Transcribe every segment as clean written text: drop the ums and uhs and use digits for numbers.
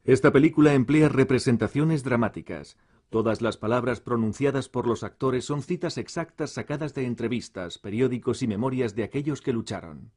Esta película emplea representaciones dramáticas. Todas las palabras pronunciadas por los actores son citas exactas sacadas de entrevistas, periódicos y memorias de aquellos que lucharon.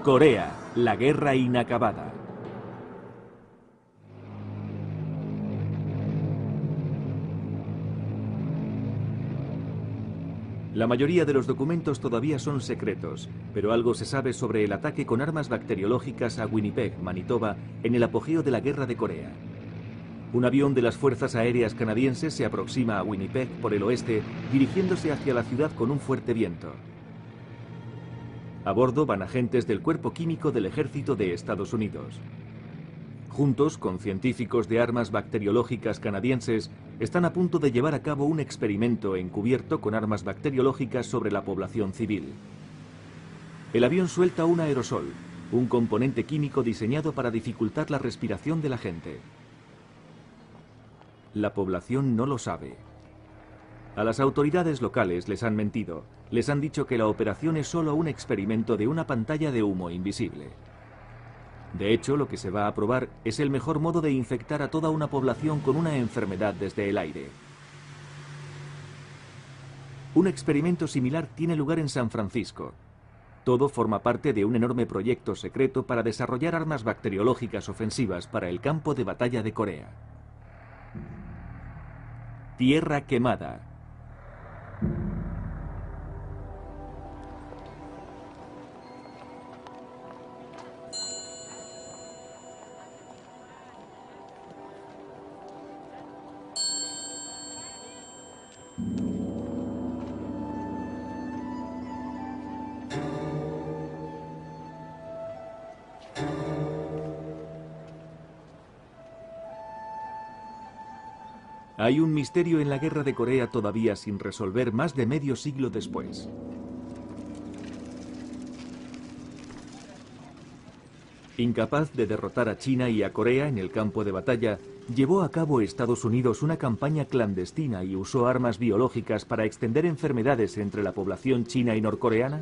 Corea, la guerra inacabada. La mayoría de los documentos todavía son secretos, pero algo se sabe sobre el ataque con armas bacteriológicas a Winnipeg, Manitoba, en el apogeo de la Guerra de Corea. Un avión de las Fuerzas Aéreas Canadienses se aproxima a Winnipeg por el oeste, dirigiéndose hacia la ciudad con un fuerte viento. A bordo van agentes del Cuerpo Químico del Ejército de Estados Unidos. Juntos, con científicos de armas bacteriológicas canadienses, están a punto de llevar a cabo un experimento encubierto con armas bacteriológicas sobre la población civil. El avión suelta un aerosol, un componente químico diseñado para dificultar la respiración de la gente. La población no lo sabe. A las autoridades locales les han mentido. Les han dicho que la operación es solo un experimento de una pantalla de humo invisible. De hecho, lo que se va a probar es el mejor modo de infectar a toda una población con una enfermedad desde el aire. Un experimento similar tiene lugar en San Francisco. Todo forma parte de un enorme proyecto secreto para desarrollar armas bacteriológicas ofensivas para el campo de batalla de Corea. Tierra quemada. Hay un misterio en la Guerra de Corea todavía sin resolver más de medio siglo después. Incapaz de derrotar a China y a Corea en el campo de batalla, llevó a cabo Estados Unidos una campaña clandestina y usó armas biológicas para extender enfermedades entre la población china y norcoreana.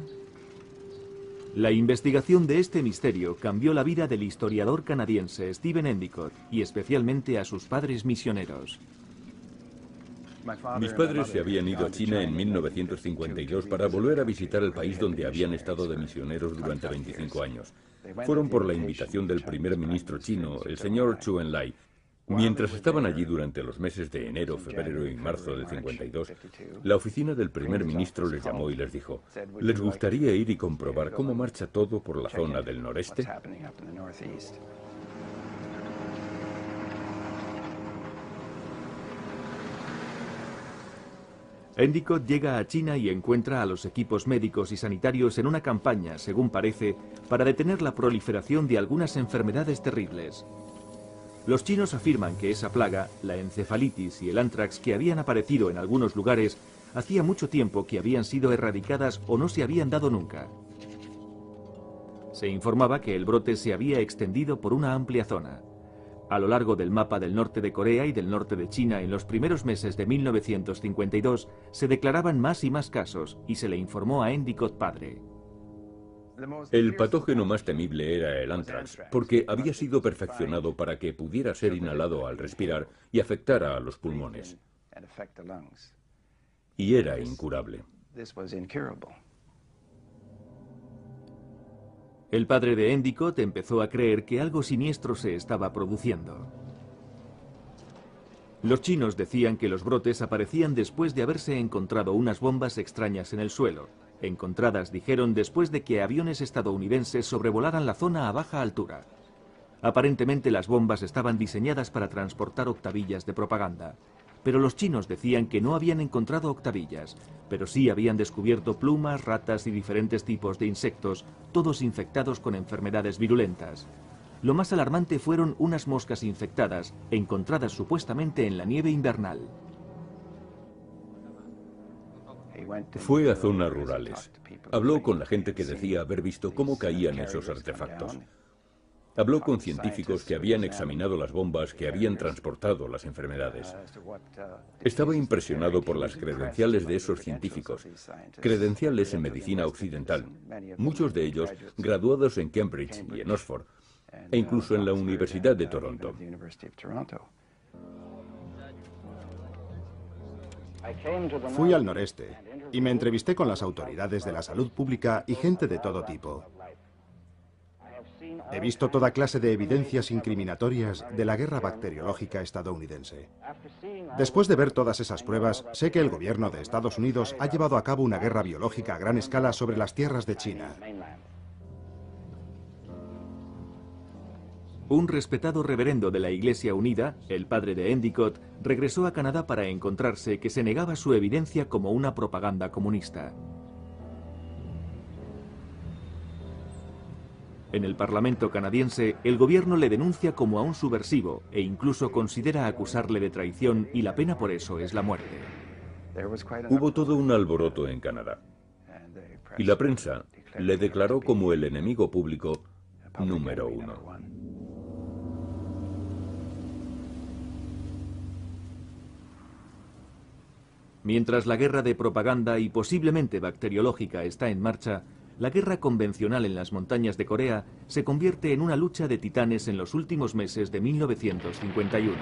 La investigación de este misterio cambió la vida del historiador canadiense Stephen Endicott y especialmente a sus padres misioneros. Mis padres se habían ido a China en 1952 para volver a visitar el país donde habían estado de misioneros durante 25 años. Fueron por la invitación del primer ministro chino, el señor Zhou Enlai. Mientras estaban allí durante los meses de enero, febrero y marzo del 52, la oficina del primer ministro les llamó y les dijo: ¿les gustaría ir y comprobar cómo marcha todo por la zona del noreste? Endicott llega a China y encuentra a los equipos médicos y sanitarios en una campaña, según parece, para detener la proliferación de algunas enfermedades terribles. Los chinos afirman que esa plaga, la encefalitis y el anthrax que habían aparecido en algunos lugares, hacía mucho tiempo que habían sido erradicadas o no se habían dado nunca. Se informaba que el brote se había extendido por una amplia zona. A lo largo del mapa del norte de Corea y del norte de China en los primeros meses de 1952 se declaraban más y más casos y se le informó a Endicott padre. El patógeno más temible era el anthrax, porque había sido perfeccionado para que pudiera ser inhalado al respirar y afectara a los pulmones. Y era incurable. El padre de Endicott empezó a creer que algo siniestro se estaba produciendo. Los chinos decían que los brotes aparecían después de haberse encontrado unas bombas extrañas en el suelo. Encontradas, dijeron, después de que aviones estadounidenses sobrevolaran la zona a baja altura. Aparentemente las bombas estaban diseñadas para transportar octavillas de propaganda. pero los chinos decían que no habían encontrado octavillas, pero sí habían descubierto plumas, ratas y diferentes tipos de insectos, todos infectados con enfermedades virulentas. Lo más alarmante fueron unas moscas infectadas, encontradas supuestamente en la nieve invernal. Fue a zonas rurales. Habló con la gente que decía haber visto cómo caían esos artefactos. Habló con científicos que habían examinado las bombas que habían transportado las enfermedades. Estaba impresionado por las credenciales de esos científicos, credenciales en medicina occidental, muchos de ellos graduados en Cambridge y en Oxford, e incluso en la Universidad de Toronto. Fui al noreste y me entrevisté con las autoridades de la salud pública y gente de todo tipo. He visto toda clase de evidencias incriminatorias de la guerra bacteriológica estadounidense. Después de ver todas esas pruebas, sé que el gobierno de Estados Unidos ha llevado a cabo una guerra biológica a gran escala sobre las tierras de China. Un respetado reverendo de la Iglesia Unida, el padre de Endicott, regresó a Canadá para encontrarse que se negaba su evidencia como una propaganda comunista. En el Parlamento canadiense, el gobierno le denuncia como a un subversivo e incluso considera acusarle de traición y la pena por eso es la muerte. Hubo todo un alboroto en Canadá y la prensa le declaró como el enemigo público número 1. Mientras la guerra de propaganda y posiblemente bacteriológica está en marcha, la guerra convencional en las montañas de Corea se convierte en una lucha de titanes en los últimos meses de 1951.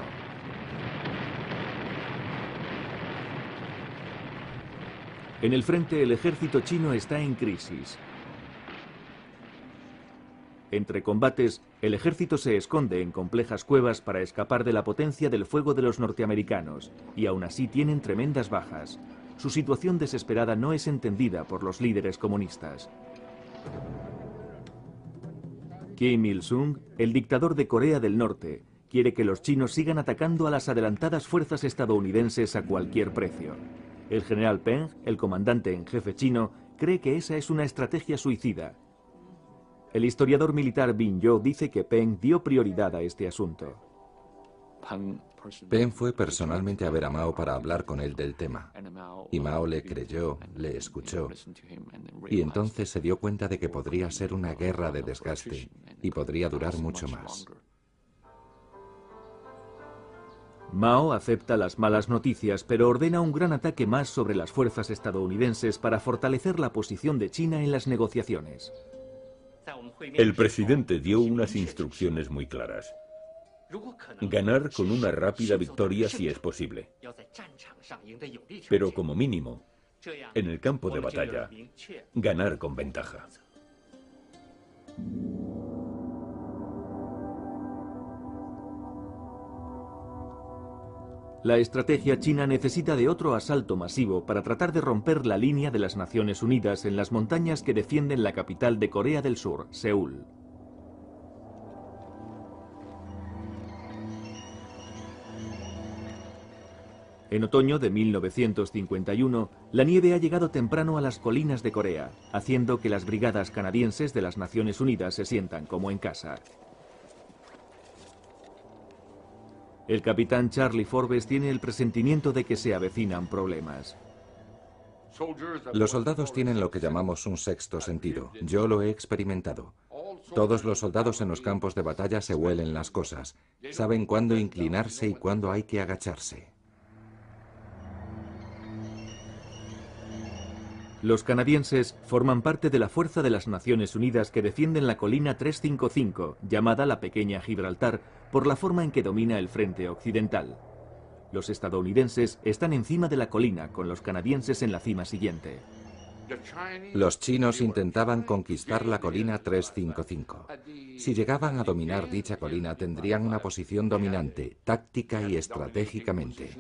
En el frente, el ejército chino está en crisis. Entre combates, el ejército se esconde en complejas cuevas para escapar de la potencia del fuego de los norteamericanos, y aún así tienen tremendas bajas. Su situación desesperada no es entendida por los líderes comunistas. Kim Il-sung, el dictador de Corea del Norte, quiere que los chinos sigan atacando a las adelantadas fuerzas estadounidenses a cualquier precio. El general Peng, el comandante en jefe chino, cree que esa es una estrategia suicida. El historiador militar Bin Yo dice que Peng dio prioridad a este asunto. Peng fue personalmente a ver a Mao para hablar con él del tema. Y Mao le creyó, le escuchó. Y entonces se dio cuenta de que podría ser una guerra de desgaste y podría durar mucho más. Mao acepta las malas noticias, pero ordena un gran ataque más sobre las fuerzas estadounidenses para fortalecer la posición de China en las negociaciones. El presidente dio unas instrucciones muy claras. Ganar con una rápida victoria si es posible. Pero como mínimo, en el campo de batalla, ganar con ventaja. La estrategia china necesita de otro asalto masivo para tratar de romper la línea de las Naciones Unidas en las montañas que defienden la capital de Corea del Sur, Seúl. En otoño de 1951, la nieve ha llegado temprano a las colinas de Corea, haciendo que las brigadas canadienses de las Naciones Unidas se sientan como en casa. El capitán Charlie Forbes tiene el presentimiento de que se avecinan problemas. Los soldados tienen lo que llamamos un sexto sentido. Yo lo he experimentado. Todos los soldados en los campos de batalla se huelen las cosas. Saben cuándo inclinarse y cuándo hay que agacharse. Los canadienses forman parte de la fuerza de las Naciones Unidas que defienden la colina 355, llamada la Pequeña Gibraltar, por la forma en que domina el frente occidental. Los estadounidenses están encima de la colina, con los canadienses en la cima siguiente. Los chinos intentaban conquistar la colina 355. Si llegaban a dominar dicha colina, tendrían una posición dominante, táctica y estratégicamente.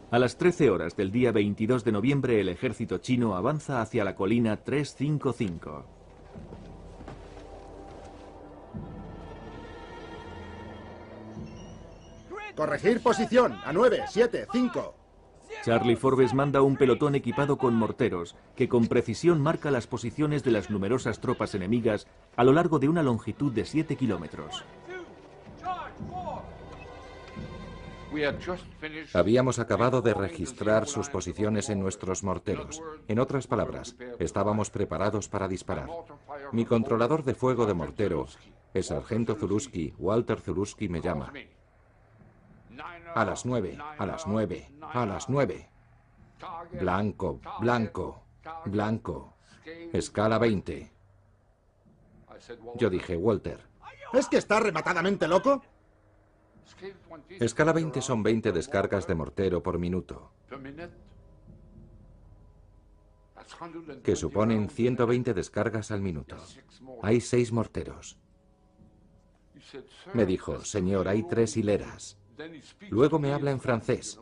A las 13 horas del día 22 de noviembre, el ejército chino avanza hacia la colina 355. Corregir posición. A 9, 7, 5. Charlie Forbes manda un pelotón equipado con morteros, que con precisión marca las posiciones de las numerosas tropas enemigas a lo largo de una longitud de 7 kilómetros. Habíamos acabado de registrar sus posiciones en nuestros morteros. En otras palabras, estábamos preparados para disparar. Mi controlador de fuego de mortero, el sargento Zuluski, Walter Zuluski, me llama. A las 9, a las 9, a las 9. Blanco, blanco, blanco. Escala 20. Yo dije, Walter. ¿Es que está rematadamente loco? Escala 20 son 20 descargas de mortero por minuto, que suponen 120 descargas al minuto. Hay 6 morteros. Me dijo, señor, hay 3 hileras. Luego me habla en francés.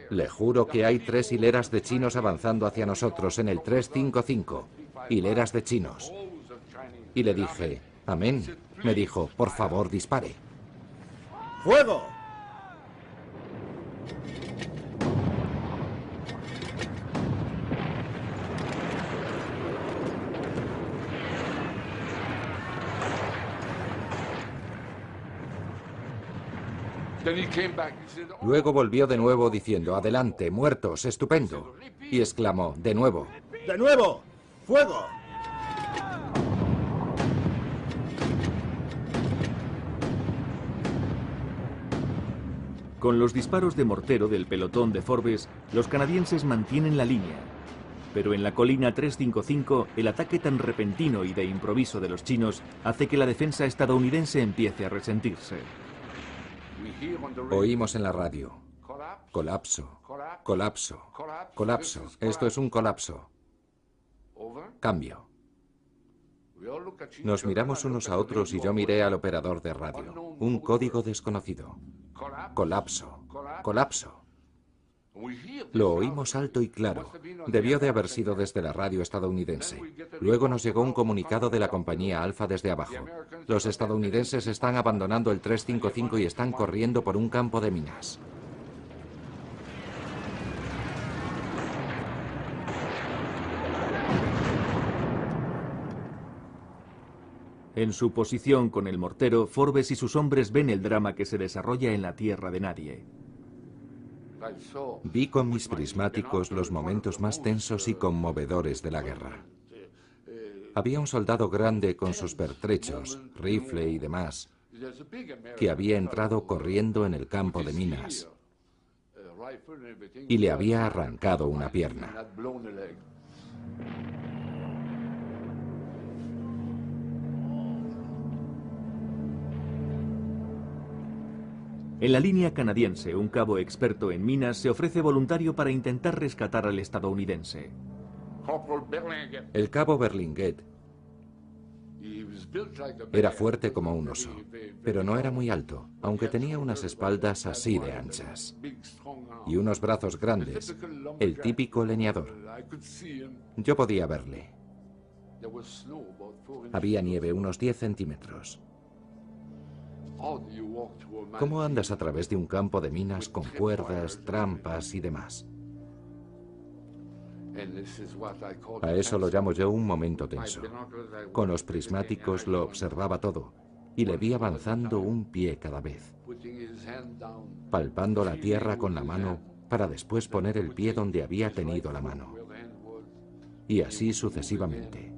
Le juro que hay 3 hileras de chinos avanzando hacia nosotros en el 355. Hileras de chinos. Y le dije, amén. Me dijo, por favor, dispare. ¡Fuego! Luego volvió de nuevo diciendo, adelante, muertos, estupendo. Y exclamó, de nuevo. ¡De nuevo! ¡Fuego! Con los disparos de mortero del pelotón de Forbes, los canadienses mantienen la línea. Pero en la colina 355, el ataque tan repentino y de improviso de los chinos hace que la defensa estadounidense empiece a resentirse. Oímos en la radio. Colapso, colapso, colapso. Esto es un colapso. Cambio. Nos miramos unos a otros y yo miré al operador de radio. Un código desconocido. Colapso, colapso. Lo oímos alto y claro. Debió de haber sido desde la radio estadounidense. Luego nos llegó un comunicado de la compañía Alfa desde abajo. Los estadounidenses están abandonando el 355 y están corriendo por un campo de minas. En su posición con el mortero, Forbes y sus hombres ven el drama que se desarrolla en la tierra de nadie. Vi con mis prismáticos los momentos más tensos y conmovedores de la guerra. Había un soldado grande con sus pertrechos, rifle y demás, que había entrado corriendo en el campo de minas y le había arrancado una pierna. En la línea canadiense, un cabo experto en minas se ofrece voluntario para intentar rescatar al estadounidense. El cabo Berlinguet era fuerte como un oso, pero no era muy alto, aunque tenía unas espaldas así de anchas y unos brazos grandes, el típico leñador. Yo podía verle. Había nieve unos 10 centímetros. ¿Cómo andas a través de un campo de minas con cuerdas, trampas y demás? A eso lo llamo yo un momento tenso. Con los prismáticos lo observaba todo y le vi avanzando un pie cada vez, palpando la tierra con la mano para después poner el pie donde había tenido la mano. Y así sucesivamente.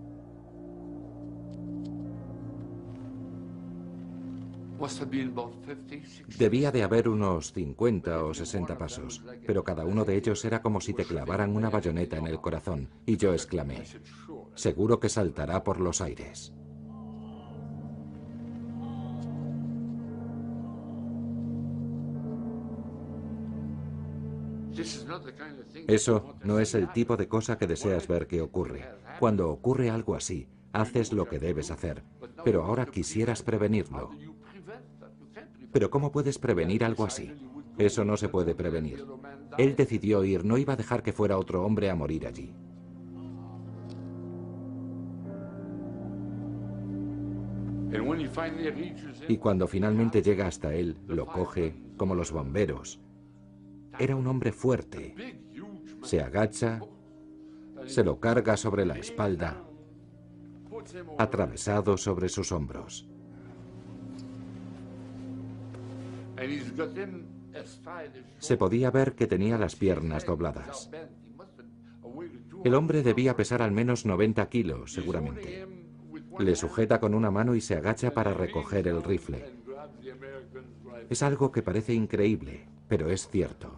Debía de haber unos 50 o 60 pasos, pero cada uno de ellos era como si te clavaran una bayoneta en el corazón, y yo exclamé, seguro que saltará por los aires. Eso no es el tipo de cosa que deseas ver que ocurre. Cuando ocurre algo así, haces lo que debes hacer, pero ahora quisieras prevenirlo. Pero ¿cómo puedes prevenir algo así? Eso no se puede prevenir. Él decidió ir, no iba a dejar que fuera otro hombre a morir allí. Y cuando finalmente llega hasta él, lo coge como los bomberos. Era un hombre fuerte. Se agacha, se lo carga sobre la espalda, atravesado sobre sus hombros. Se podía ver que tenía las piernas dobladas. El hombre debía pesar al menos 90 kilos, seguramente. Le sujeta con una mano y se agacha para recoger el rifle. Es algo que parece increíble, pero es cierto.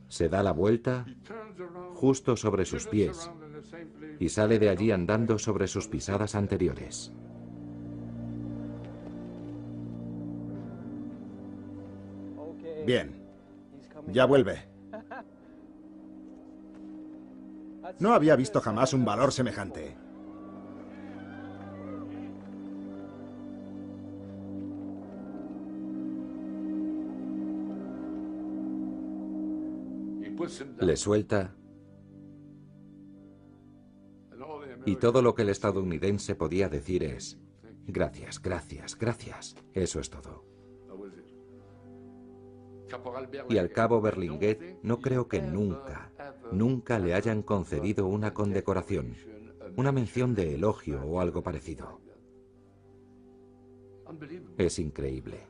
Se da la vuelta justo sobre sus pies y sale de allí andando sobre sus pisadas anteriores. Bien. Ya vuelve. No había visto jamás un valor semejante. Le suelta y todo lo que el estadounidense podía decir es: gracias, gracias, gracias. Eso es todo. Y al cabo Berlinguet no creo que nunca le hayan concedido una condecoración, una mención de elogio o algo parecido. Es increíble.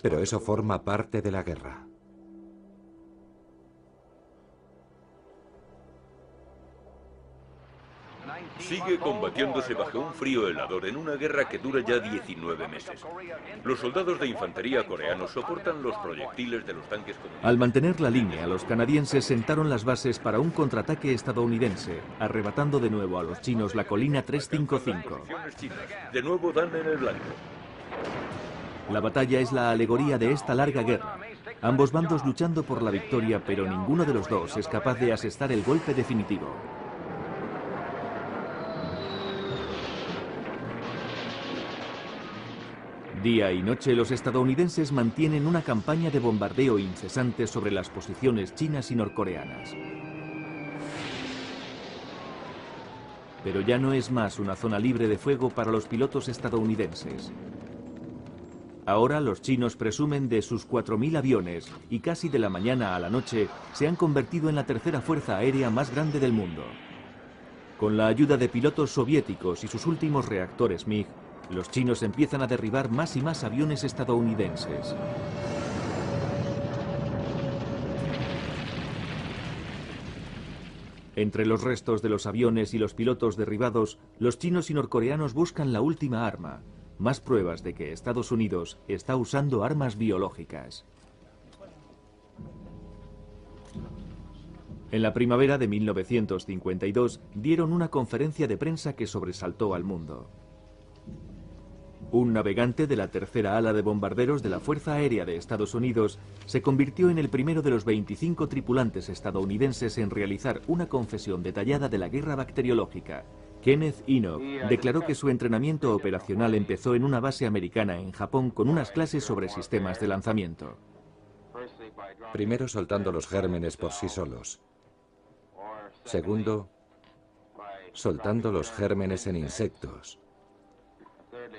Pero eso forma parte de la guerra. Sigue combatiéndose bajo un frío helador en una guerra que dura ya 19 meses. Los soldados de infantería coreanos soportan los proyectiles de los tanques comunistas. Al mantener la línea, los canadienses sentaron las bases para un contraataque estadounidense, arrebatando de nuevo a los chinos la colina 355. De nuevo dan en el blanco. La batalla es la alegoría de esta larga guerra. Ambos bandos luchando por la victoria, pero ninguno de los dos es capaz de asestar el golpe definitivo. Día y noche los estadounidenses mantienen una campaña de bombardeo incesante sobre las posiciones chinas y norcoreanas. Pero ya no es más una zona libre de fuego para los pilotos estadounidenses. Ahora los chinos presumen de sus 4.000 aviones y casi de la mañana a la noche se han convertido en la tercera fuerza aérea más grande del mundo. Con la ayuda de pilotos soviéticos y sus últimos reactores MiG, los chinos empiezan a derribar más y más aviones estadounidenses. Entre los restos de los aviones y los pilotos derribados, los chinos y norcoreanos buscan la última arma, más pruebas de que Estados Unidos está usando armas biológicas. En la primavera de 1952 dieron una conferencia de prensa que sobresaltó al mundo. Un navegante de la tercera ala de bombarderos de la Fuerza Aérea de Estados Unidos se convirtió en el primero de los 25 tripulantes estadounidenses en realizar una confesión detallada de la guerra bacteriológica. Kenneth Enoch declaró que su entrenamiento operacional empezó en una base americana en Japón con unas clases sobre sistemas de lanzamiento. Primero soltando los gérmenes por sí solos. Segundo, soltando los gérmenes en insectos.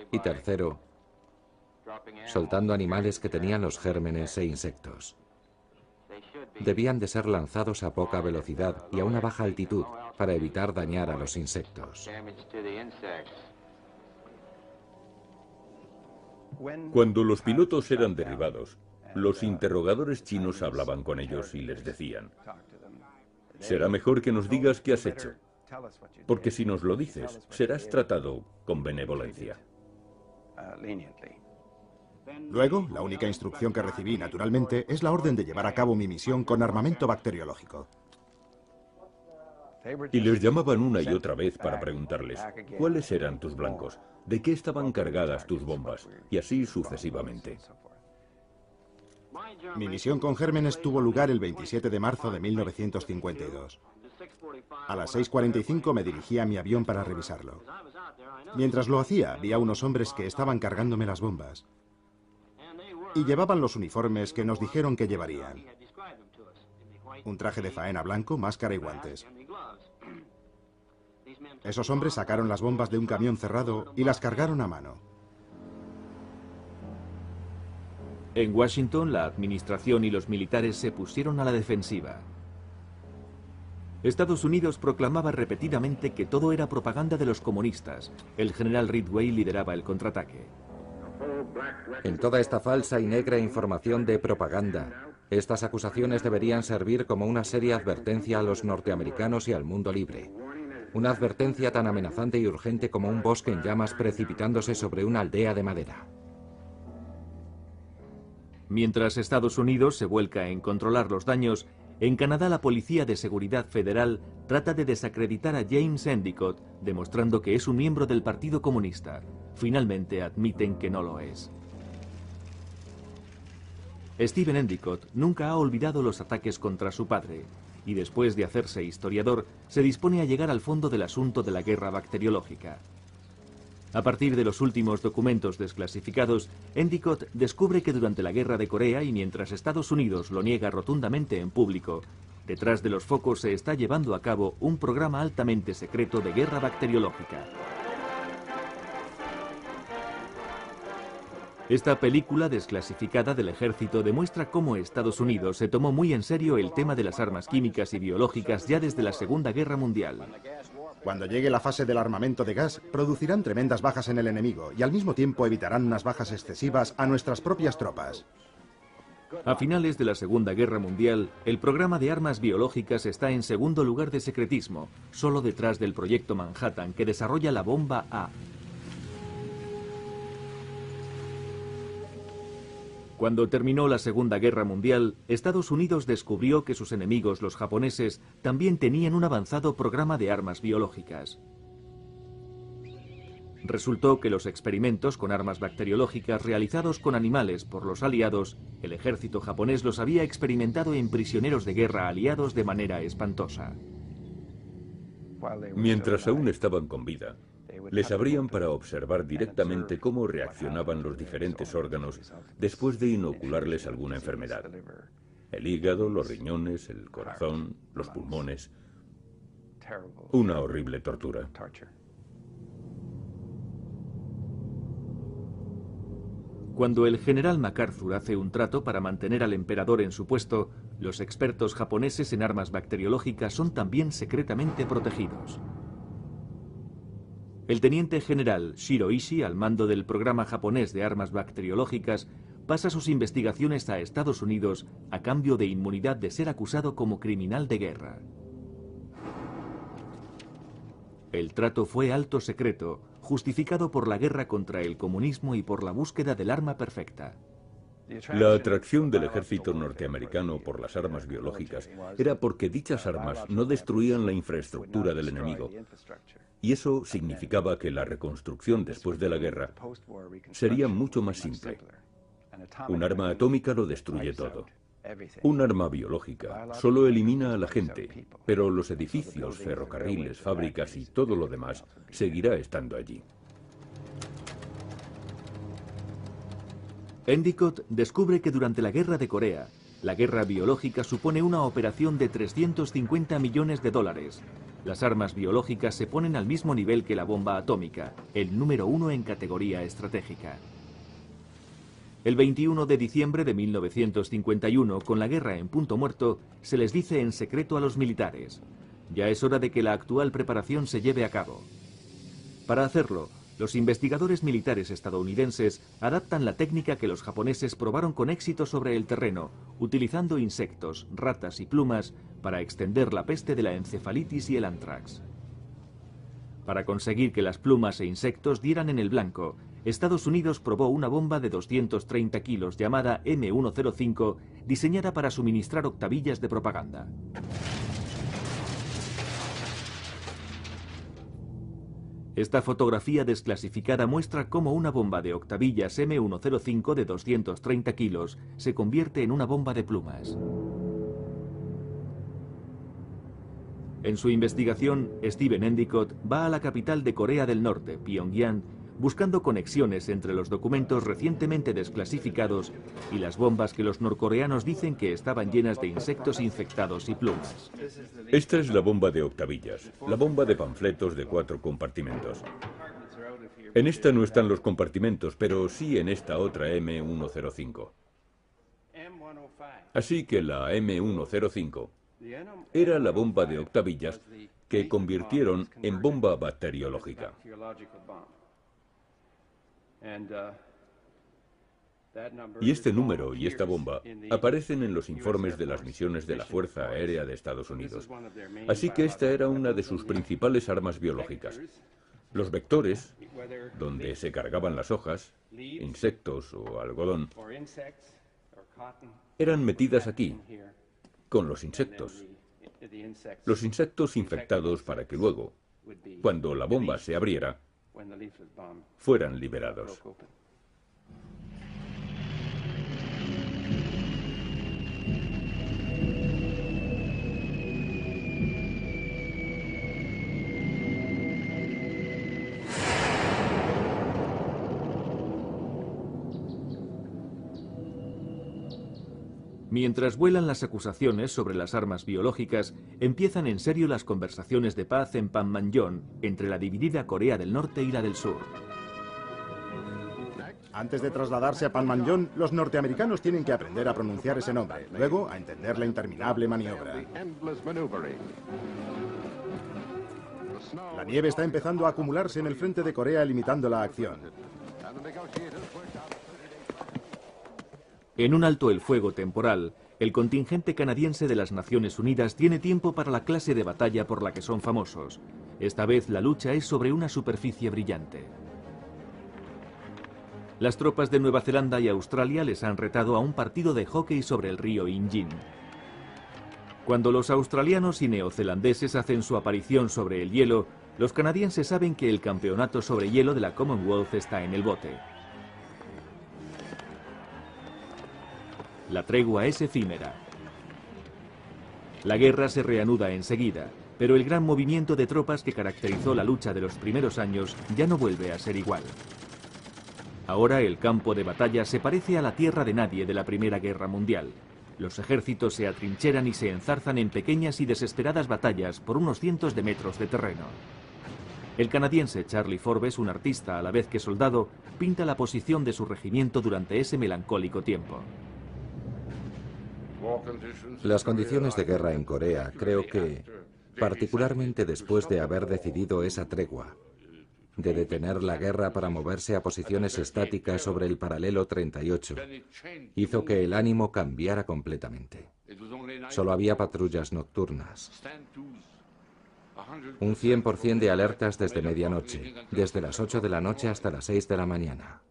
Y tercero, soltando animales que tenían los gérmenes e insectos. Debían de ser lanzados a poca velocidad y a una baja altitud para evitar dañar a los insectos. Cuando los pilotos eran derribados, los interrogadores chinos hablaban con ellos y les decían: será mejor que nos digas qué has hecho, porque si nos lo dices, serás tratado con benevolencia. Luego, la única instrucción que recibí, naturalmente, es la orden de llevar a cabo mi misión con armamento bacteriológico. Y les llamaban una y otra vez para preguntarles: ¿cuáles eran tus blancos? ¿De qué estaban cargadas tus bombas? Y así sucesivamente. Mi misión con gérmenes tuvo lugar el 27 de marzo de 1952. A las 6:45 me dirigí a mi avión para revisarlo. Mientras lo hacía, vi a unos hombres que estaban cargándome las bombas. Y llevaban los uniformes que nos dijeron que llevarían. Un traje de faena blanco, máscara y guantes. Esos hombres sacaron las bombas de un camión cerrado y las cargaron a mano. En Washington, la administración y los militares se pusieron a la defensiva. Estados Unidos proclamaba repetidamente que todo era propaganda de los comunistas. El general Ridgway lideraba el contraataque. En toda esta falsa y negra información de propaganda, estas acusaciones deberían servir como una seria advertencia a los norteamericanos y al mundo libre. Una advertencia tan amenazante y urgente como un bosque en llamas precipitándose sobre una aldea de madera. Mientras Estados Unidos se vuelca en controlar los daños, en Canadá la Policía de Seguridad Federal trata de desacreditar a James Endicott, demostrando que es un miembro del Partido Comunista. Finalmente admiten que no lo es. Stephen Endicott nunca ha olvidado los ataques contra su padre, y después de hacerse historiador, se dispone a llegar al fondo del asunto de la guerra bacteriológica. A partir de los últimos documentos desclasificados, Endicott descubre que durante la Guerra de Corea y mientras Estados Unidos lo niega rotundamente en público, detrás de los focos se está llevando a cabo un programa altamente secreto de guerra bacteriológica. Esta película desclasificada del ejército demuestra cómo Estados Unidos se tomó muy en serio el tema de las armas químicas y biológicas ya desde la Segunda Guerra Mundial. Cuando llegue la fase del armamento de gas, producirán tremendas bajas en el enemigo y al mismo tiempo evitarán unas bajas excesivas a nuestras propias tropas. A finales de la Segunda Guerra Mundial, el programa de armas biológicas está en segundo lugar de secretismo, solo detrás del proyecto Manhattan que desarrolla la bomba A. Cuando terminó la Segunda Guerra Mundial, Estados Unidos descubrió que sus enemigos, los japoneses, también tenían un avanzado programa de armas biológicas. Resultó que los experimentos con armas bacteriológicas realizados con animales por los aliados, el ejército japonés los había experimentado en prisioneros de guerra aliados de manera espantosa. Mientras aún estaban con vida, les abrían para observar directamente cómo reaccionaban los diferentes órganos después de inocularles alguna enfermedad. El hígado, los riñones, el corazón, los pulmones. Una horrible tortura. Cuando el general MacArthur hace un trato para mantener al emperador en su puesto, los expertos japoneses en armas bacteriológicas son también secretamente protegidos. El teniente general Shiro Ishii, al mando del programa japonés de armas bacteriológicas, pasa sus investigaciones a Estados Unidos a cambio de inmunidad de ser acusado como criminal de guerra. El trato fue alto secreto, justificado por la guerra contra el comunismo y por la búsqueda del arma perfecta. La atracción del ejército norteamericano por las armas biológicas era porque dichas armas no destruían la infraestructura del enemigo, y eso significaba que la reconstrucción después de la guerra sería mucho más simple. Un arma atómica lo destruye todo. Un arma biológica solo elimina a la gente, pero los edificios, ferrocarriles, fábricas y todo lo demás seguirá estando allí. Endicott descubre que durante la Guerra de Corea, la guerra biológica supone una operación de 350 millones de dólares. Las armas biológicas se ponen al mismo nivel que la bomba atómica, el número 1 en categoría estratégica. El 21 de diciembre de 1951, con la guerra en punto muerto, se les dice en secreto a los militares: ya es hora de que la actual preparación se lleve a cabo. Para hacerlo, los investigadores militares estadounidenses adaptan la técnica que los japoneses probaron con éxito sobre el terreno, utilizando insectos, ratas y plumas para extender la peste de la encefalitis y el anthrax. Para conseguir que las plumas e insectos dieran en el blanco, Estados Unidos probó una bomba de 230 kilos llamada M105, diseñada para suministrar octavillas de propaganda. Esta fotografía desclasificada muestra cómo una bomba de octavillas M105 de 230 kilos se convierte en una bomba de plumas. En su investigación, Stephen Endicott va a la capital de Corea del Norte, Pyongyang, buscando conexiones entre los documentos recientemente desclasificados y las bombas que los norcoreanos dicen que estaban llenas de insectos infectados y plumas. Esta es la bomba de octavillas, la bomba de panfletos de 4 compartimentos. En esta no están los compartimentos, pero sí en esta otra M105. Así que la M105 era la bomba de octavillas que convirtieron en bomba bacteriológica. Y este número y esta bomba aparecen en los informes de las misiones de la Fuerza Aérea de Estados Unidos. Así que esta era una de sus principales armas biológicas. Los vectores, donde se cargaban las hojas, insectos o algodón, eran metidas aquí, con los insectos. Los insectos infectados para que luego, cuando la bomba se abriera, fueran liberados. Mientras vuelan las acusaciones sobre las armas biológicas, empiezan en serio las conversaciones de paz en Panmunjom entre la dividida Corea del Norte y la del Sur. Antes de trasladarse a Panmunjom, los norteamericanos tienen que aprender a pronunciar ese nombre, luego a entender la interminable maniobra. La nieve está empezando a acumularse en el frente de Corea, limitando la acción. En un alto el fuego temporal, el contingente canadiense de las Naciones Unidas tiene tiempo para la clase de batalla por la que son famosos. Esta vez la lucha es sobre una superficie brillante. Las tropas de Nueva Zelanda y Australia les han retado a un partido de hockey sobre el río Injin. Cuando los australianos y neozelandeses hacen su aparición sobre el hielo, los canadienses saben que el campeonato sobre hielo de la Commonwealth está en el bote. La tregua es efímera. La guerra se reanuda enseguida, pero el gran movimiento de tropas que caracterizó la lucha de los primeros años ya no vuelve a ser igual. Ahora el campo de batalla se parece a la tierra de nadie de la Primera Guerra Mundial. Los ejércitos se atrincheran y se enzarzan en pequeñas y desesperadas batallas por unos cientos de metros de terreno. El canadiense Charlie Forbes, un artista a la vez que soldado, pinta la posición de su regimiento durante ese melancólico tiempo. Las condiciones de guerra en Corea, creo que, particularmente después de haber decidido esa tregua, de detener la guerra para moverse a posiciones estáticas sobre el paralelo 38, hizo que el ánimo cambiara completamente. Solo había patrullas nocturnas. Un 100% de alertas desde medianoche, desde las 8 de la noche hasta las 6 de la mañana.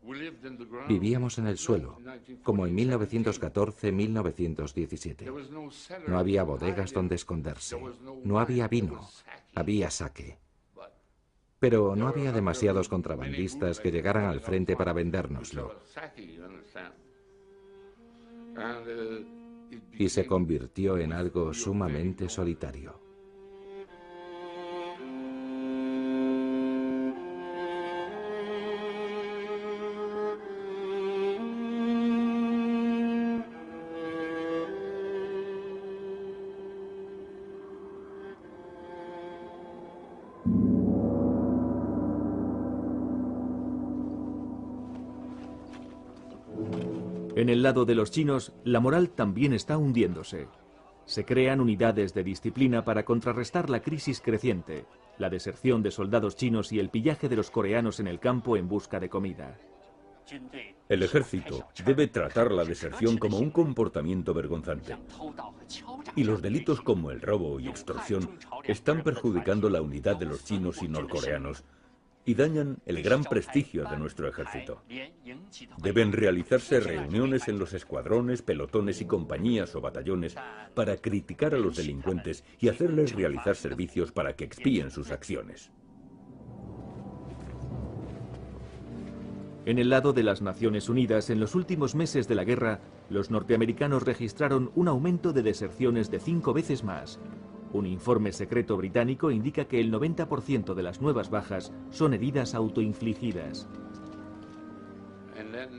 Vivíamos en el suelo, como en 1914-1917. No había bodegas donde esconderse, no había vino, había sake. Pero no había demasiados contrabandistas que llegaran al frente para vendérnoslo. Y se convirtió en algo sumamente solitario. En el lado de los chinos, la moral también está hundiéndose. Se crean unidades de disciplina para contrarrestar la crisis creciente, la deserción de soldados chinos y el pillaje de los coreanos en el campo en busca de comida. El ejército debe tratar la deserción como un comportamiento vergonzante. Y los delitos como el robo y extorsión están perjudicando la unidad de los chinos y norcoreanos y dañan el gran prestigio de nuestro ejército. Deben realizarse reuniones en los escuadrones, pelotones y compañías o batallones para criticar a los delincuentes y hacerles realizar servicios para que expíen sus acciones. En el lado de las Naciones Unidas, en los últimos meses de la guerra, los norteamericanos registraron un aumento de deserciones de 5 veces más. Un informe secreto británico indica que el 90% de las nuevas bajas son heridas autoinfligidas.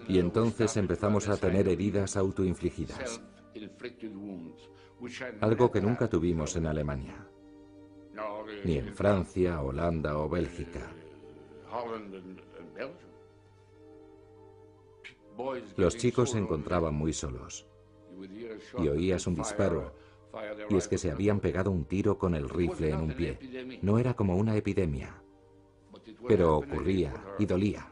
Y entonces empezamos a tener heridas autoinfligidas, algo que nunca tuvimos en Alemania, ni en Francia, Holanda o Bélgica. Los chicos se encontraban muy solos y oías un disparo y es que se habían pegado un tiro con el rifle en un pie. No era como una epidemia, pero ocurría y dolía.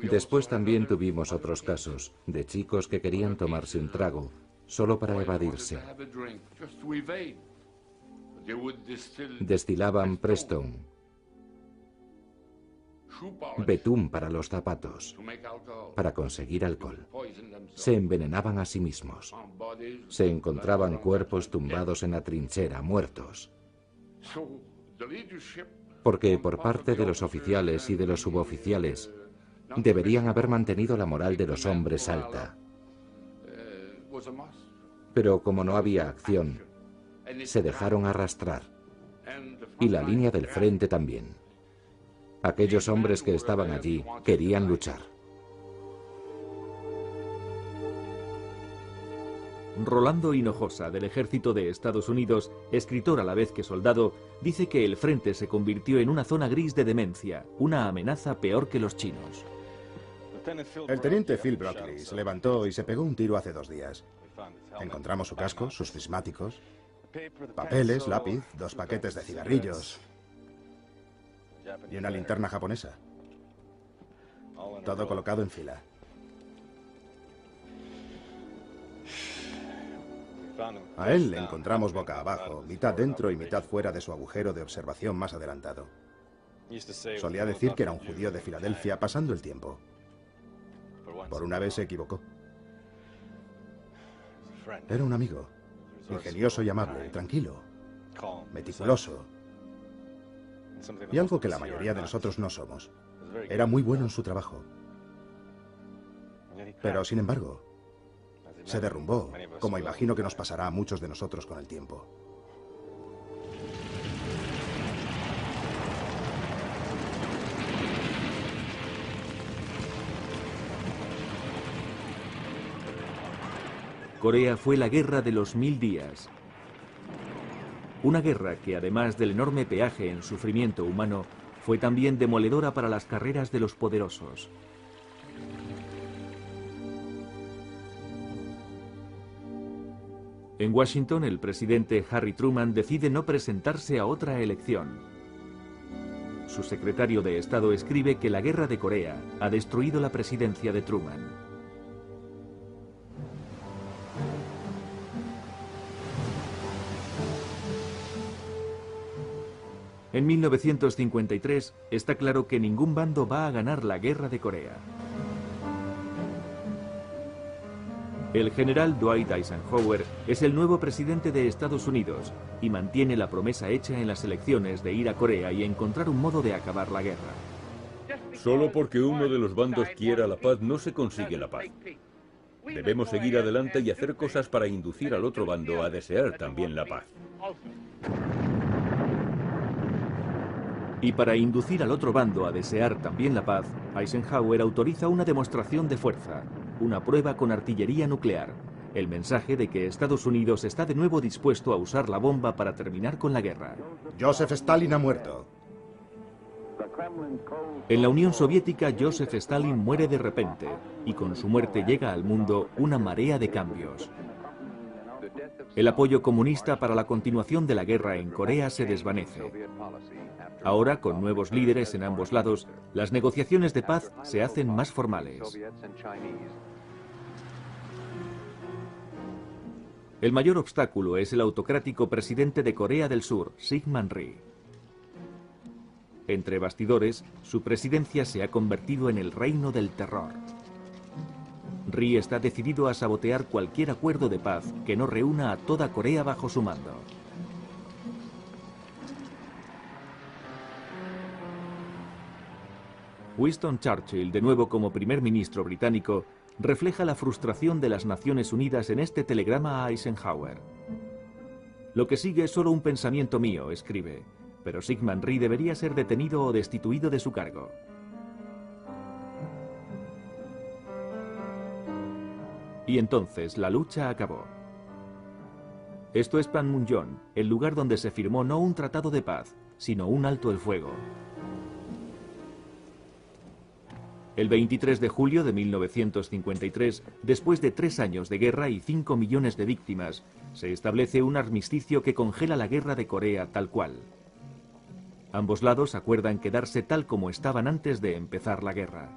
Después también tuvimos otros casos de chicos que querían tomarse un trago solo para evadirse. Destilaban Preston, betún para los zapatos, para conseguir alcohol. Se envenenaban a sí mismos. Se encontraban cuerpos tumbados en la trinchera, muertos. Porque por parte de los oficiales y de los suboficiales, deberían haber mantenido la moral de los hombres alta. Pero como no había acción, se dejaron arrastrar. Y la línea del frente también. Aquellos hombres que estaban allí querían luchar. Rolando Hinojosa, del Ejército de Estados Unidos, escritor a la vez que soldado, dice que el frente se convirtió en una zona gris de demencia, una amenaza peor que los chinos. El teniente Phil Brockley se levantó y se pegó un tiro hace 2 días. Encontramos su casco, sus prismáticos, papeles, lápiz, 2 paquetes de cigarrillos y una linterna japonesa. Todo colocado en fila. A él le encontramos boca abajo, mitad dentro y mitad fuera de su agujero de observación más adelantado. Solía decir que era un judío de Filadelfia pasando el tiempo. Por una vez se equivocó. Era un amigo, ingenioso y amable, tranquilo, meticuloso, y algo que la mayoría de nosotros no somos. Era muy bueno en su trabajo. Pero, sin embargo, se derrumbó, como imagino que nos pasará a muchos de nosotros con el tiempo. Corea fue la guerra de los 1000 días. Una guerra que, además del enorme peaje en sufrimiento humano, fue también demoledora para las carreras de los poderosos. En Washington, el presidente Harry Truman decide no presentarse a otra elección. Su secretario de Estado escribe que la guerra de Corea ha destruido la presidencia de Truman. En 1953 está claro que ningún bando va a ganar la guerra de Corea. El general Dwight Eisenhower es el nuevo presidente de Estados Unidos y mantiene la promesa hecha en las elecciones de ir a Corea y encontrar un modo de acabar la guerra. Solo porque uno de los bandos quiera la paz no se consigue la paz. Debemos seguir adelante y hacer cosas para inducir al otro bando a desear también la paz. Y para inducir al otro bando a desear también la paz, Eisenhower autoriza una demostración de fuerza, una prueba con artillería nuclear, el mensaje de que Estados Unidos está de nuevo dispuesto a usar la bomba para terminar con la guerra. Joseph Stalin ha muerto. En la Unión Soviética, Joseph Stalin muere de repente, y con su muerte llega al mundo una marea de cambios. El apoyo comunista para la continuación de la guerra en Corea se desvanece. Ahora, con nuevos líderes en ambos lados, las negociaciones de paz se hacen más formales. El mayor obstáculo es el autocrático presidente de Corea del Sur, Syngman Rhee. Entre bastidores, su presidencia se ha convertido en el reino del terror. Rhee está decidido a sabotear cualquier acuerdo de paz que no reúna a toda Corea bajo su mando. Winston Churchill, de nuevo como primer ministro británico, refleja la frustración de las Naciones Unidas en este telegrama a Eisenhower. Lo que sigue es solo un pensamiento mío, escribe, pero Syngman Rhee debería ser detenido o destituido de su cargo. Y entonces la lucha acabó. Esto es Panmunjom, el lugar donde se firmó no un tratado de paz, sino un alto el fuego. El 23 de julio de 1953, después de 3 años de guerra y 5 millones de víctimas, se establece un armisticio que congela la guerra de Corea tal cual. Ambos lados acuerdan quedarse tal como estaban antes de empezar la guerra.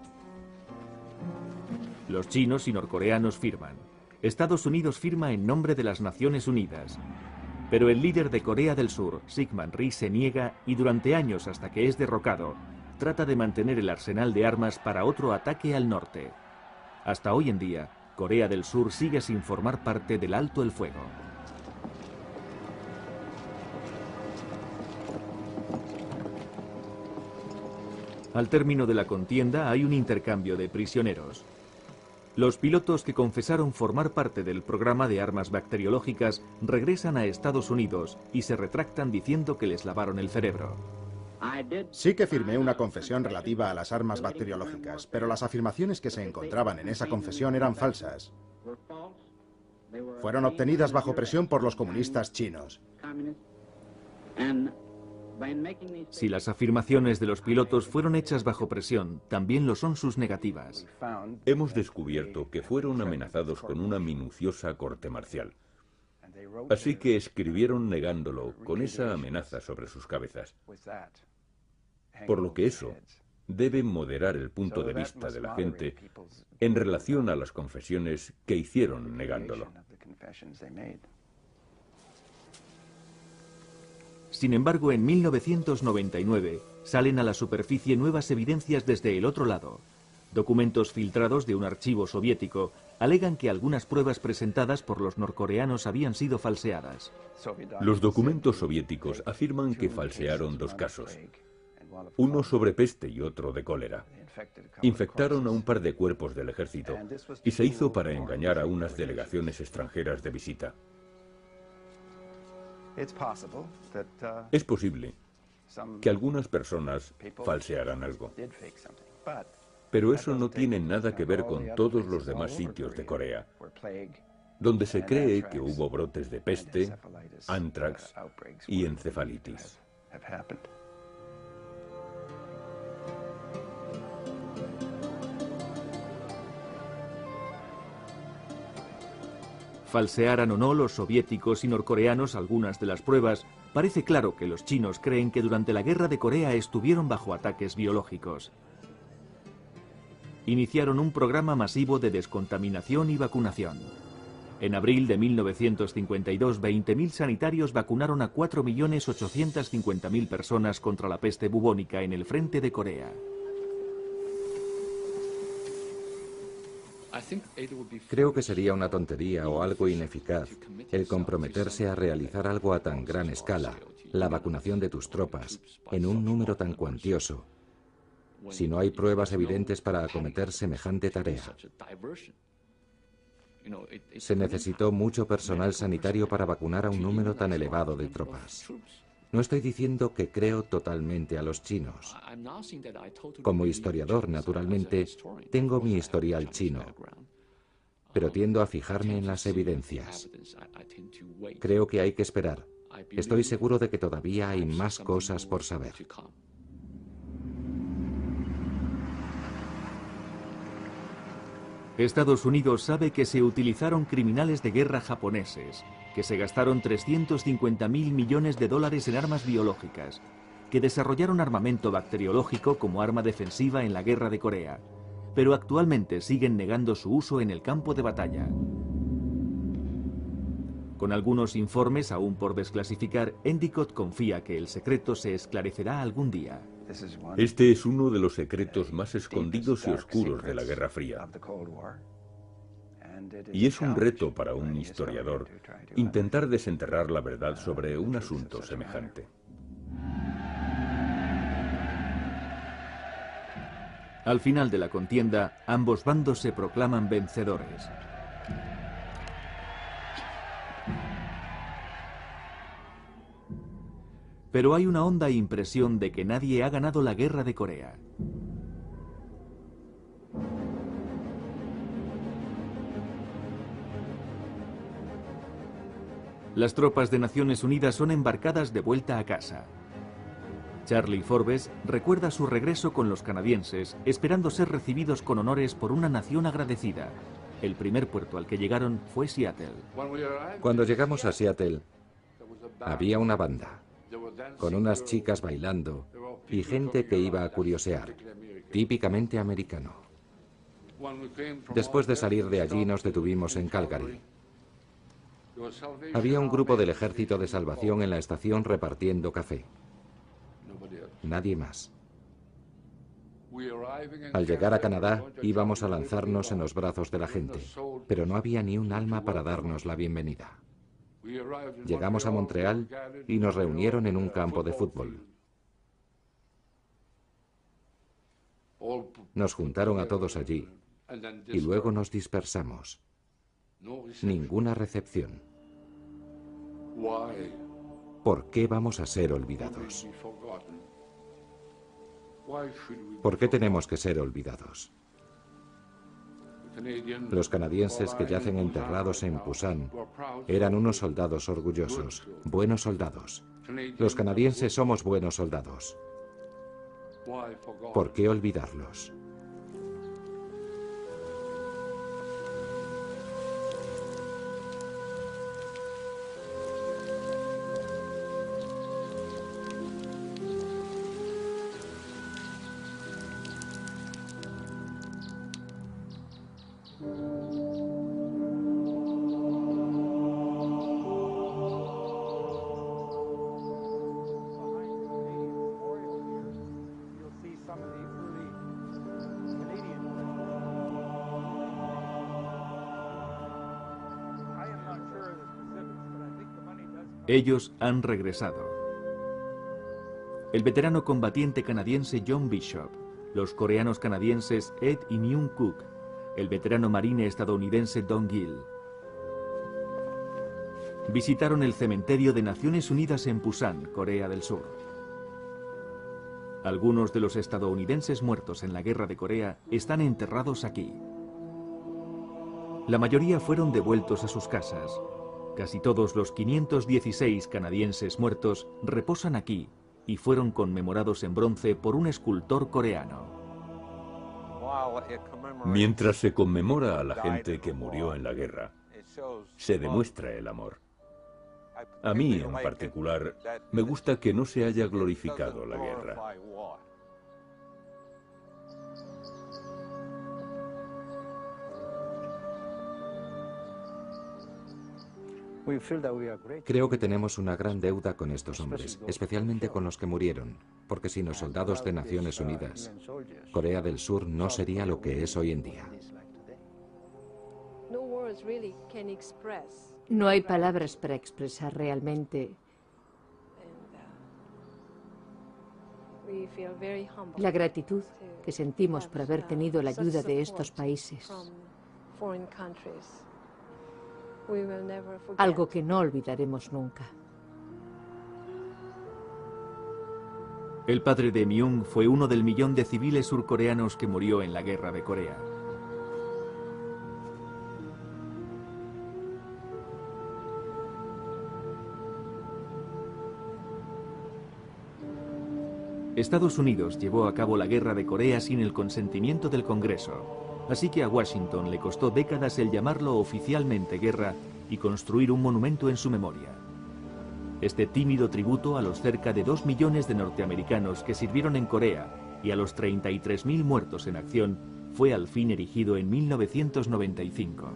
Los chinos y norcoreanos firman. Estados Unidos firma en nombre de las Naciones Unidas. Pero el líder de Corea del Sur, Syngman Rhee, se niega y durante años hasta que es derrocado, trata de mantener el arsenal de armas para otro ataque al norte. Hasta hoy en día, Corea del Sur sigue sin formar parte del alto el fuego. Al término de la contienda hay un intercambio de prisioneros. Los pilotos que confesaron formar parte del programa de armas bacteriológicas regresan a Estados Unidos y se retractan diciendo que les lavaron el cerebro. Sí que firmé una confesión relativa a las armas bacteriológicas, pero las afirmaciones que se encontraban en esa confesión eran falsas. Fueron obtenidas bajo presión por los comunistas chinos. Si las afirmaciones de los pilotos fueron hechas bajo presión, también lo son sus negativas. Hemos descubierto que fueron amenazados con una minuciosa corte marcial. Así que escribieron negándolo, con esa amenaza sobre sus cabezas. Por lo que eso debe moderar el punto de vista de la gente en relación a las confesiones que hicieron negándolo. Sin embargo, en 1999 salen a la superficie nuevas evidencias desde el otro lado. Documentos filtrados de un archivo soviético alegan que algunas pruebas presentadas por los norcoreanos habían sido falseadas. Los documentos soviéticos afirman que falsearon 2 casos, uno sobre peste y otro de cólera. Infectaron a un par de cuerpos del ejército y se hizo para engañar a unas delegaciones extranjeras de visita. Es posible que algunas personas falsearan algo, pero eso no tiene nada que ver con todos los demás sitios de Corea, donde se cree que hubo brotes de peste, antrax y encefalitis. Falsearan o no los soviéticos y norcoreanos algunas de las pruebas, parece claro que los chinos creen que durante la guerra de Corea estuvieron bajo ataques biológicos. Iniciaron un programa masivo de descontaminación y vacunación. En abril de 1952, 20.000 sanitarios vacunaron a 4.850.000 personas contra la peste bubónica en el frente de Corea. Creo que sería una tontería o algo ineficaz el comprometerse a realizar algo a tan gran escala, la vacunación de tus tropas, en un número tan cuantioso, si no hay pruebas evidentes para acometer semejante tarea. Se necesitó mucho personal sanitario para vacunar a un número tan elevado de tropas. No estoy diciendo que creo totalmente a los chinos. Como historiador, naturalmente, tengo mi historial chino, pero tiendo a fijarme en las evidencias. Creo que hay que esperar. Estoy seguro de que todavía hay más cosas por saber. Estados Unidos sabe que se utilizaron criminales de guerra japoneses, que se gastaron 350.000 millones de dólares en armas biológicas, que desarrollaron armamento bacteriológico como arma defensiva en la guerra de Corea, pero actualmente siguen negando su uso en el campo de batalla. Con algunos informes aún por desclasificar, Endicott confía que el secreto se esclarecerá algún día. Este es uno de los secretos más escondidos y oscuros de la Guerra Fría. Y es un reto para un historiador intentar desenterrar la verdad sobre un asunto semejante. Al final de la contienda, ambos bandos se proclaman vencedores. Pero hay una honda impresión de que nadie ha ganado la guerra de Corea. Las tropas de Naciones Unidas son embarcadas de vuelta a casa. Charlie Forbes recuerda su regreso con los canadienses, esperando ser recibidos con honores por una nación agradecida. El primer puerto al que llegaron fue Seattle. Cuando llegamos a Seattle, había una banda, con unas chicas bailando y gente que iba a curiosear, típicamente americano. Después de salir de allí nos detuvimos en Calgary. Había un grupo del Ejército de Salvación en la estación repartiendo café. Nadie más. Al llegar a Canadá íbamos a lanzarnos en los brazos de la gente, pero no había ni un alma para darnos la bienvenida. Llegamos a Montreal y nos reunieron en un campo de fútbol. Nos juntaron a todos allí y luego nos dispersamos. Ninguna recepción. ¿Por qué vamos a ser olvidados? ¿Por qué tenemos que ser olvidados? Los canadienses que yacen enterrados en Pusan eran unos soldados orgullosos, buenos soldados. Los canadienses somos buenos soldados. ¿Por qué olvidarlos? Ellos han regresado. El veterano combatiente canadiense John Bishop, los coreanos canadienses Ed y Myung Cook, el veterano marine estadounidense Don Gill. Visitaron el cementerio de Naciones Unidas en Pusan, Corea del Sur. Algunos de los estadounidenses muertos en la Guerra de Corea están enterrados aquí. La mayoría fueron devueltos a sus casas. Casi todos los 516 canadienses muertos reposan aquí y fueron conmemorados en bronce por un escultor coreano. Mientras se conmemora a la gente que murió en la guerra, se demuestra el amor. A mí, en particular, me gusta que no se haya glorificado la guerra. Creo que tenemos una gran deuda con estos hombres, especialmente con los que murieron, porque sin los soldados de Naciones Unidas, Corea del Sur no sería lo que es hoy en día. No hay palabras para expresar realmente la gratitud que sentimos por haber tenido la ayuda de estos países. Algo que no olvidaremos nunca. El padre de Myung fue uno del millón de civiles surcoreanos que murió en la Guerra de Corea. Estados Unidos llevó a cabo la Guerra de Corea sin el consentimiento del Congreso. Así que a Washington le costó décadas el llamarlo oficialmente guerra y construir un monumento en su memoria. Este tímido tributo a los cerca de 2 millones de norteamericanos que sirvieron en Corea y a los 33.000 muertos en acción fue al fin erigido en 1995.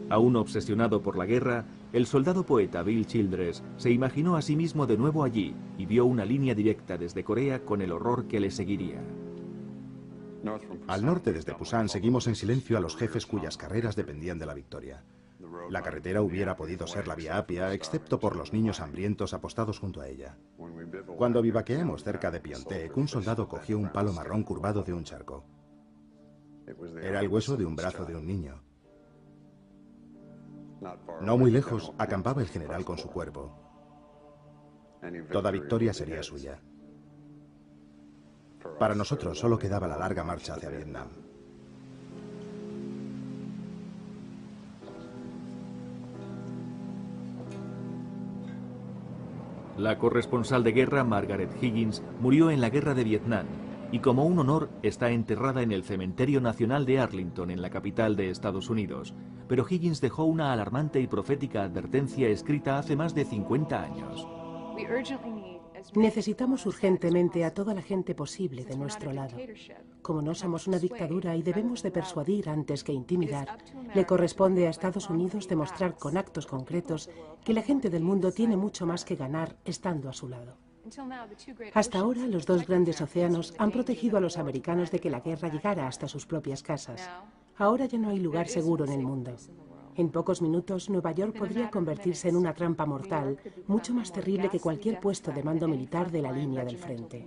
Aún obsesionado por la guerra, el soldado poeta Bill Childress se imaginó a sí mismo de nuevo allí y vio una línea directa desde Corea con el horror que le seguiría. Al norte, desde Pusan, seguimos en silencio a los jefes cuyas carreras dependían de la victoria. La carretera hubiera podido ser la vía Apia, excepto por los niños hambrientos apostados junto a ella. Cuando bivaqueamos cerca de Pyeongtaek, un soldado cogió un palo marrón curvado de un charco. Era el hueso de un brazo de un niño. No muy lejos, acampaba el general con su cuerpo. Toda victoria sería suya. Para nosotros solo quedaba la larga marcha hacia Vietnam. La corresponsal de guerra Margaret Higgins murió en la guerra de Vietnam y como un honor está enterrada en el Cementerio Nacional de Arlington, en la capital de Estados Unidos. Pero Higgins dejó una alarmante y profética advertencia escrita hace más de 50 años. Necesitamos urgentemente a toda la gente posible de nuestro lado. Como no somos una dictadura y debemos de persuadir antes que intimidar, le corresponde a Estados Unidos demostrar con actos concretos que la gente del mundo tiene mucho más que ganar estando a su lado. Hasta ahora, los dos grandes océanos han protegido a los americanos de que la guerra llegara hasta sus propias casas. Ahora ya no hay lugar seguro en el mundo. En pocos minutos, Nueva York podría convertirse en una trampa mortal, mucho más terrible que cualquier puesto de mando militar de la línea del frente.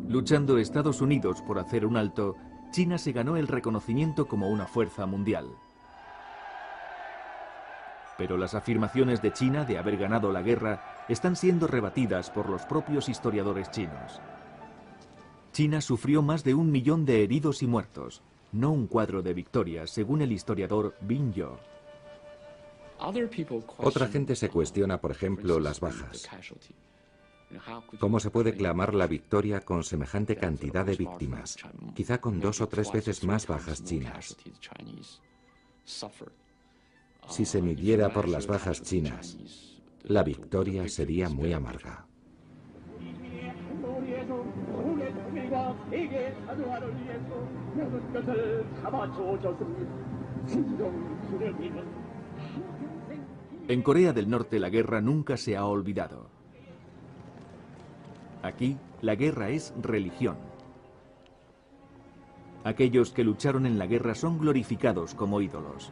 Luchando Estados Unidos por hacer un alto, China se ganó el reconocimiento como una fuerza mundial. Pero las afirmaciones de China de haber ganado la guerra están siendo rebatidas por los propios historiadores chinos. China sufrió más de 1 millón de heridos y muertos, no un cuadro de victorias, según el historiador Bin Yo. Otra gente se cuestiona, por ejemplo, las bajas. ¿Cómo se puede clamar la victoria con semejante cantidad de víctimas? Quizá con 2 o 3 veces más bajas chinas. Si se midiera por las bajas chinas, la victoria sería muy amarga. En Corea del Norte la guerra nunca se ha olvidado. Aquí, la guerra es religión. Aquellos que lucharon en la guerra son glorificados como ídolos.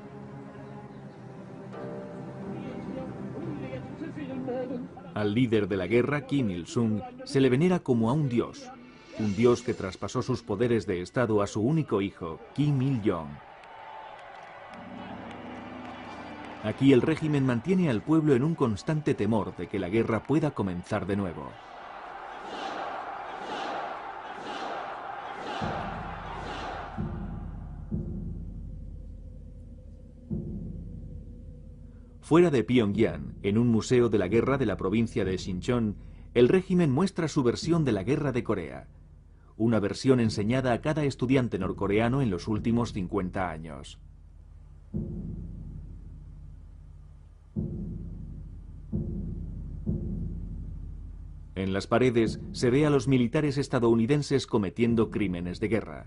Al líder de la guerra, Kim Il-sung, se le venera como a un dios que traspasó sus poderes de Estado a su único hijo, Kim Il-jong. Aquí el régimen mantiene al pueblo en un constante temor de que la guerra pueda comenzar de nuevo. Fuera de Pyongyang, en un museo de la guerra de la provincia de Sinchon, el régimen muestra su versión de la guerra de Corea. Una versión enseñada a cada estudiante norcoreano en los últimos 50 años. En las paredes se ve a los militares estadounidenses cometiendo crímenes de guerra.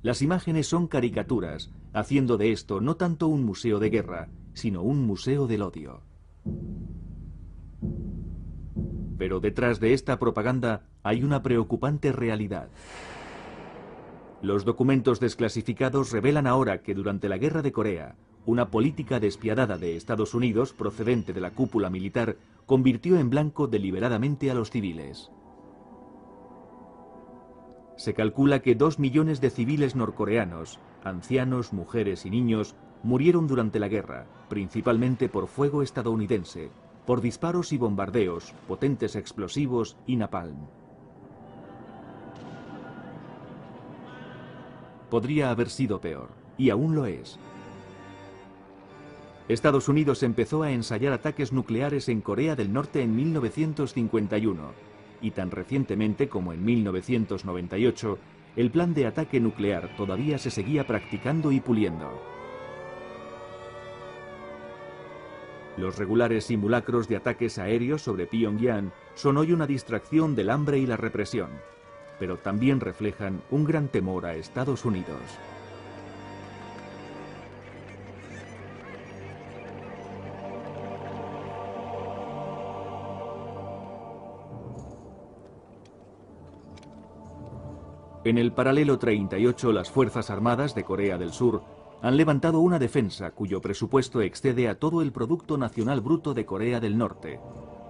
Las imágenes son caricaturas, haciendo de esto no tanto un museo de guerra, sino un museo del odio. Pero detrás de esta propaganda hay una preocupante realidad. Los documentos desclasificados revelan ahora que durante la Guerra de Corea, una política despiadada de Estados Unidos procedente de la cúpula militar convirtió en blanco deliberadamente a los civiles. Se calcula que 2 millones de civiles norcoreanos, ancianos, mujeres y niños, murieron durante la guerra, principalmente por fuego estadounidense, por disparos y bombardeos, potentes explosivos y napalm. Podría haber sido peor, y aún lo es. Estados Unidos empezó a ensayar ataques nucleares en Corea del Norte en 1951, y tan recientemente como en 1998, el plan de ataque nuclear todavía se seguía practicando y puliendo. Los regulares simulacros de ataques aéreos sobre Pyongyang son hoy una distracción del hambre y la represión, pero también reflejan un gran temor a Estados Unidos. En el paralelo 38, las Fuerzas Armadas de Corea del Sur han levantado una defensa cuyo presupuesto excede a todo el Producto Nacional Bruto de Corea del Norte,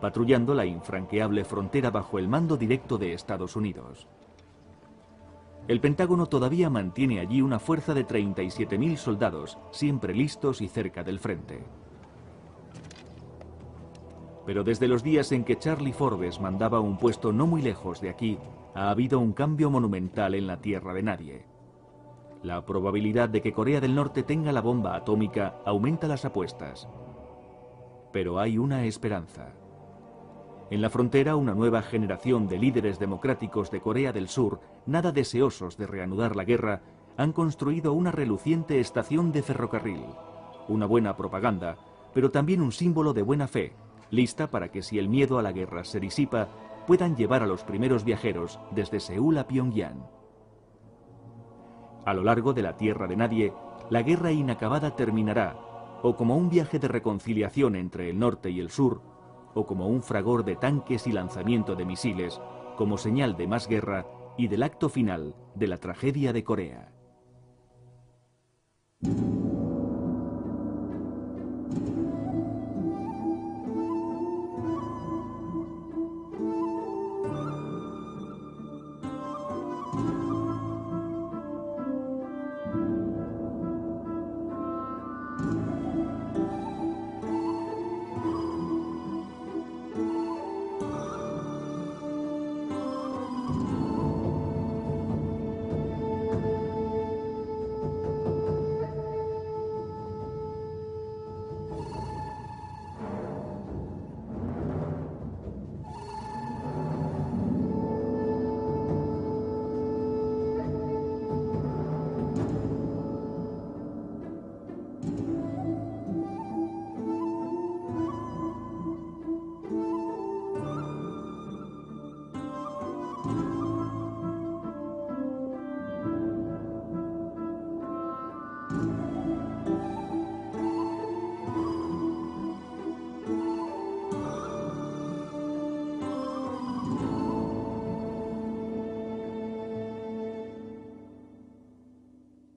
patrullando la infranqueable frontera bajo el mando directo de Estados Unidos. El Pentágono todavía mantiene allí una fuerza de 37.000 soldados, siempre listos y cerca del frente. Pero desde los días en que Charlie Forbes mandaba un puesto no muy lejos de aquí, ha habido un cambio monumental en la tierra de nadie. La probabilidad de que Corea del Norte tenga la bomba atómica aumenta las apuestas. Pero hay una esperanza. En la frontera, una nueva generación de líderes democráticos de Corea del Sur, nada deseosos de reanudar la guerra, han construido una reluciente estación de ferrocarril. Una buena propaganda, pero también un símbolo de buena fe, lista para que si el miedo a la guerra se disipa, puedan llevar a los primeros viajeros desde Seúl a Pyongyang. A lo largo de la tierra de nadie, la guerra inacabada terminará, o como un viaje de reconciliación entre el norte y el sur, o como un fragor de tanques y lanzamiento de misiles, como señal de más guerra y del acto final de la tragedia de Corea.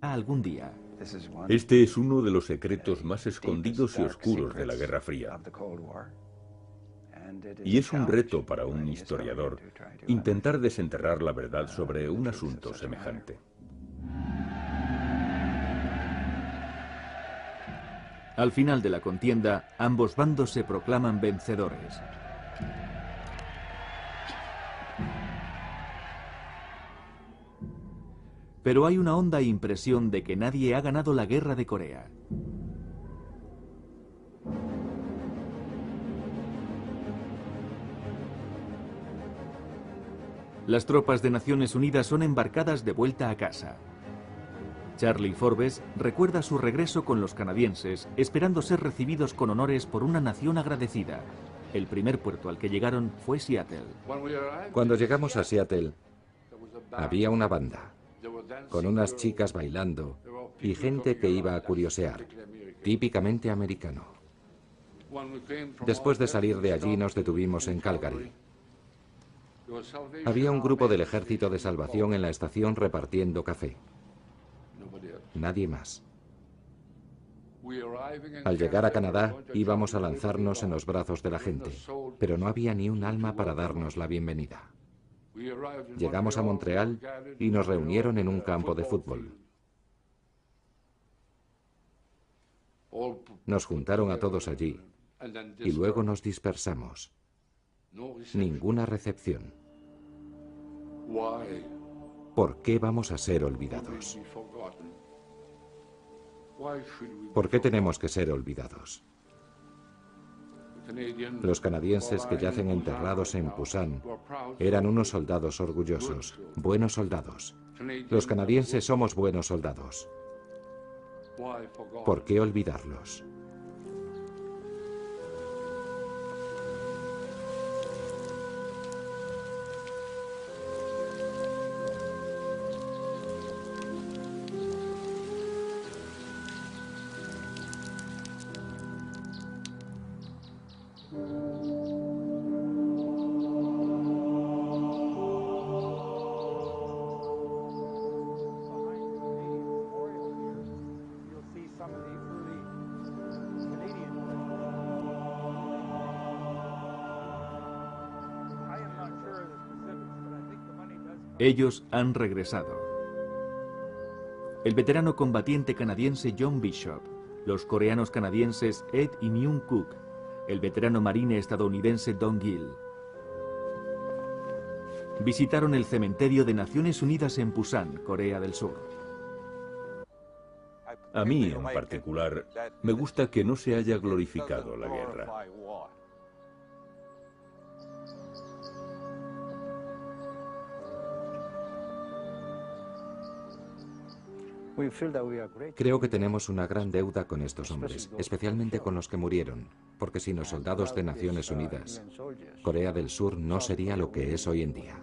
Algún día. Este es uno de los secretos más escondidos y oscuros de la Guerra Fría. Y es un reto para un historiador intentar desenterrar la verdad sobre un asunto semejante. Al final de la contienda, ambos bandos se proclaman vencedores. Pero hay una honda impresión de que nadie ha ganado la guerra de Corea. Las tropas de Naciones Unidas son embarcadas de vuelta a casa. Charlie Forbes recuerda su regreso con los canadienses, esperando ser recibidos con honores por una nación agradecida. El primer puerto al que llegaron fue Seattle. Cuando llegamos a Seattle, había una banda, con unas chicas bailando y gente que iba a curiosear, típicamente americano. Después de salir de allí nos detuvimos en Calgary. Había un grupo del Ejército de Salvación en la estación repartiendo café. Nadie más. Al llegar a Canadá íbamos a lanzarnos en los brazos de la gente, pero no había ni un alma para darnos la bienvenida. Llegamos a Montreal y nos reunieron en un campo de fútbol. Nos juntaron a todos allí y luego nos dispersamos. Ninguna recepción. ¿Por qué vamos a ser olvidados? ¿Por qué tenemos que ser olvidados? Los canadienses que yacen enterrados en Pusan eran unos soldados orgullosos, buenos soldados. Los canadienses somos buenos soldados. ¿Por qué olvidarlos? Ellos han regresado. El veterano combatiente canadiense John Bishop, los coreanos canadienses Ed y Myung Cook, el veterano marine estadounidense Don Gill. Visitaron el cementerio de Naciones Unidas en Pusan, Corea del Sur. A mí, en particular, me gusta que no se haya glorificado la guerra. Creo que tenemos una gran deuda con estos hombres, especialmente con los que murieron, porque sin los soldados de Naciones Unidas, Corea del Sur no sería lo que es hoy en día.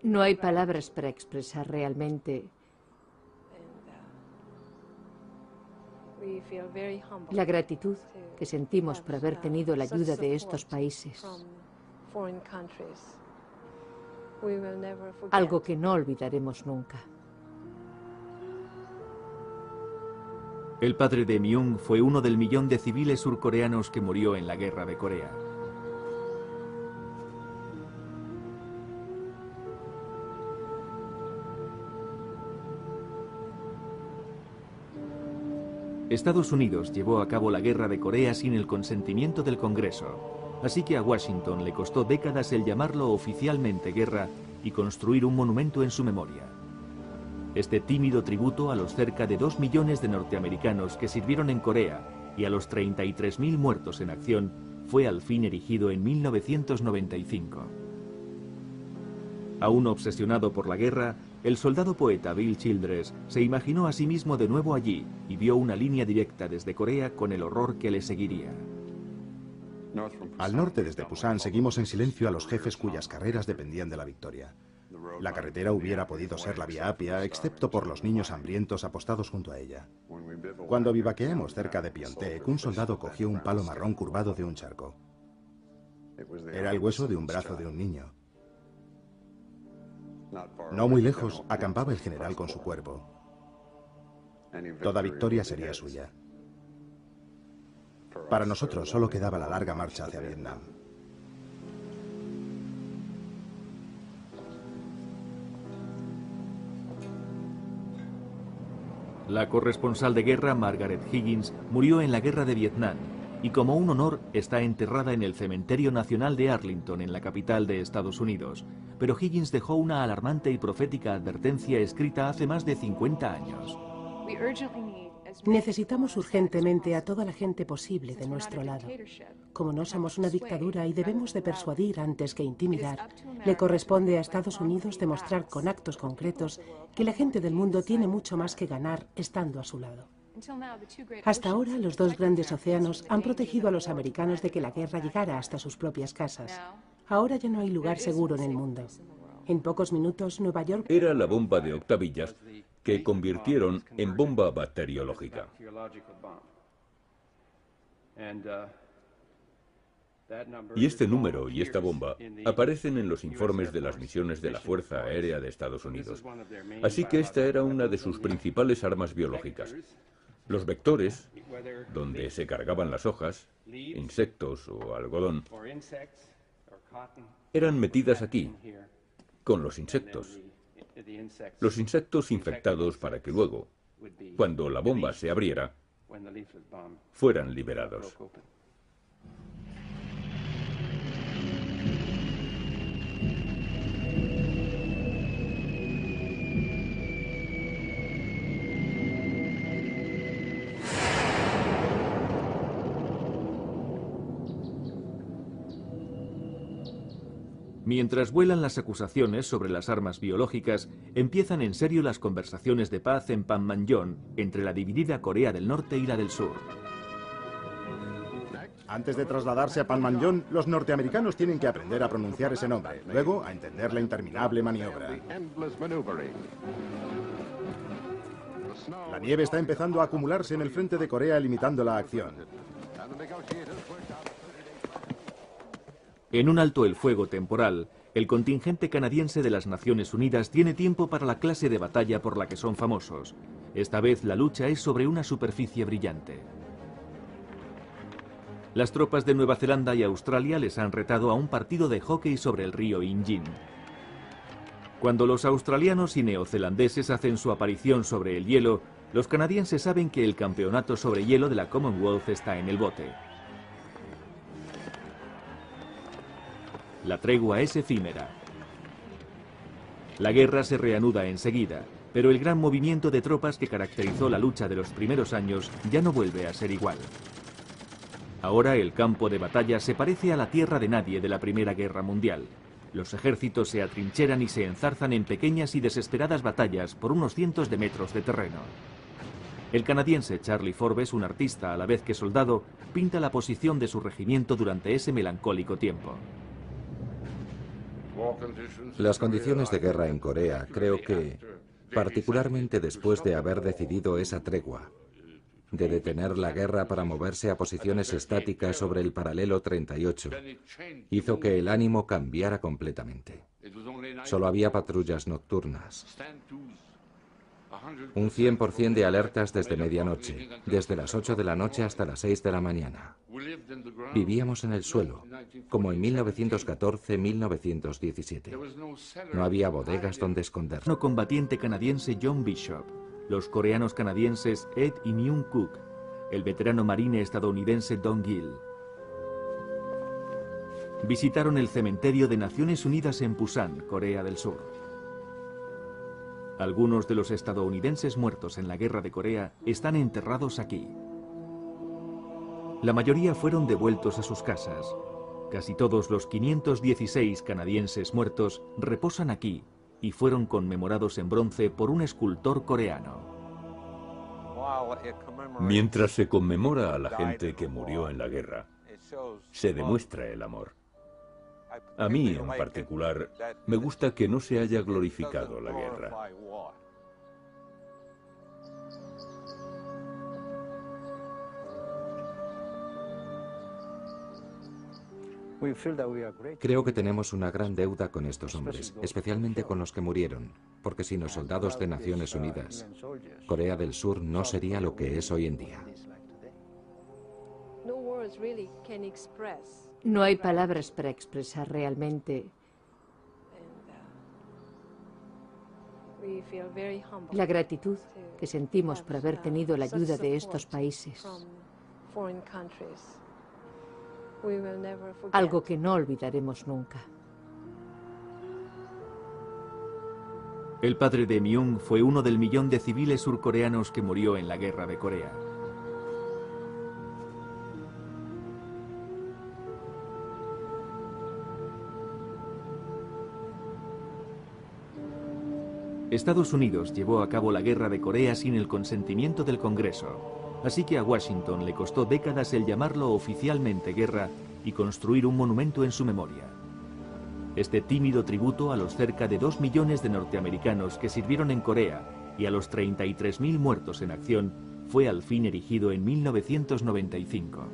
No hay palabras para expresar realmente la gratitud que sentimos por haber tenido la ayuda de estos países. Algo que no olvidaremos nunca. El padre de Myung fue uno del millón de civiles surcoreanos que murió en la guerra de Corea. Estados Unidos llevó a cabo la guerra de Corea sin el consentimiento del Congreso, así que a Washington le costó décadas el llamarlo oficialmente guerra y construir un monumento en su memoria. Este tímido tributo a los cerca de 2 millones de norteamericanos que sirvieron en Corea y a los 33.000 muertos en acción fue al fin erigido en 1995. Aún obsesionado por la guerra, el soldado poeta Bill Childress se imaginó a sí mismo de nuevo allí y vio una línea directa desde Corea con el horror que le seguiría. Al norte desde Pusan seguimos en silencio a los jefes cuyas carreras dependían de la victoria. La carretera hubiera podido ser la vía Apia, excepto por los niños hambrientos apostados junto a ella. Cuando vivaqueamos cerca de Pyeongtaek, un soldado cogió un palo marrón curvado de un charco. Era el hueso de un brazo de un niño. No muy lejos, acampaba el general con su cuerpo. Toda victoria sería suya. Para nosotros solo quedaba la larga marcha hacia Vietnam. La corresponsal de guerra Margaret Higgins murió en la guerra de Vietnam y como un honor está enterrada en el Cementerio Nacional de Arlington, en la capital de Estados Unidos. Pero Higgins dejó una alarmante y profética advertencia escrita hace más de 50 años. Necesitamos urgentemente a toda la gente posible de nuestro lado. Como no somos una dictadura y debemos de persuadir antes que intimidar, le corresponde a Estados Unidos demostrar con actos concretos que la gente del mundo tiene mucho más que ganar estando a su lado. Hasta ahora, los dos grandes océanos han protegido a los americanos de que la guerra llegara hasta sus propias casas. Ahora ya no hay lugar seguro en el mundo. En pocos minutos, Nueva York... Era la bomba de octavillas que convirtieron en bomba bacteriológica. Y este número y esta bomba aparecen en los informes de las misiones de la Fuerza Aérea de Estados Unidos. Así que esta era una de sus principales armas biológicas. Los vectores, donde se cargaban las hojas, insectos o algodón, eran metidas aquí, con los insectos. Los insectos infectados para que luego, cuando la bomba se abriera, fueran liberados. Mientras vuelan las acusaciones sobre las armas biológicas, empiezan en serio las conversaciones de paz en Panmunjom entre la dividida Corea del Norte y la del Sur. Antes de trasladarse a Panmunjom, los norteamericanos tienen que aprender a pronunciar ese nombre, luego a entender la interminable maniobra. La nieve está empezando a acumularse en el frente de Corea, limitando la acción. En un alto el fuego temporal, el contingente canadiense de las Naciones Unidas tiene tiempo para la clase de batalla por la que son famosos. Esta vez la lucha es sobre una superficie brillante. Las tropas de Nueva Zelanda y Australia les han retado a un partido de hockey sobre el río Injin. Cuando los australianos y neozelandeses hacen su aparición sobre el hielo, los canadienses saben que el campeonato sobre hielo de la Commonwealth está en el bote. La tregua es efímera. La guerra se reanuda enseguida, pero el gran movimiento de tropas que caracterizó la lucha de los primeros años ya no vuelve a ser igual. Ahora el campo de batalla se parece a la tierra de nadie de la Primera Guerra Mundial. Los ejércitos se atrincheran y se enzarzan en pequeñas y desesperadas batallas por unos cientos de metros de terreno. El canadiense Charlie Forbes, un artista a la vez que soldado, pinta la posición de su regimiento durante ese melancólico tiempo. Las condiciones de guerra en Corea, creo que, particularmente después de haber decidido esa tregua, de detener la guerra para moverse a posiciones estáticas sobre el paralelo 38, hizo que el ánimo cambiara completamente. Solo había patrullas nocturnas. Un 100% de alertas desde medianoche, desde las 8 de la noche hasta las 6 de la mañana. Vivíamos en el suelo, como en 1914-1917. No había bodegas donde escondernos. El combatiente canadiense John Bishop, los coreanos canadienses Ed y Myung Cook, el veterano marine estadounidense Don Gill. Visitaron el cementerio de Naciones Unidas en Pusan, Corea del Sur. Algunos de los estadounidenses muertos en la Guerra de Corea están enterrados aquí. La mayoría fueron devueltos a sus casas. Casi todos los 516 canadienses muertos reposan aquí y fueron conmemorados en bronce por un escultor coreano. Mientras se conmemora a la gente que murió en la guerra, se demuestra el amor. A mí, en particular, me gusta que no se haya glorificado la guerra. Creo que tenemos una gran deuda con estos hombres, especialmente con los que murieron, porque sin los soldados de Naciones Unidas, Corea del Sur no sería lo que es hoy en día. No hay palabras para expresar realmente la gratitud que sentimos por haber tenido la ayuda de estos países. Algo que no olvidaremos nunca. El padre de Myung fue uno del millón de civiles surcoreanos que murió en la Guerra de Corea. Estados Unidos llevó a cabo la Guerra de Corea sin el consentimiento del Congreso, así que a Washington le costó décadas el llamarlo oficialmente guerra y construir un monumento en su memoria. Este tímido tributo a los cerca de 2 millones de norteamericanos que sirvieron en Corea y a los 33.000 muertos en acción fue al fin erigido en 1995.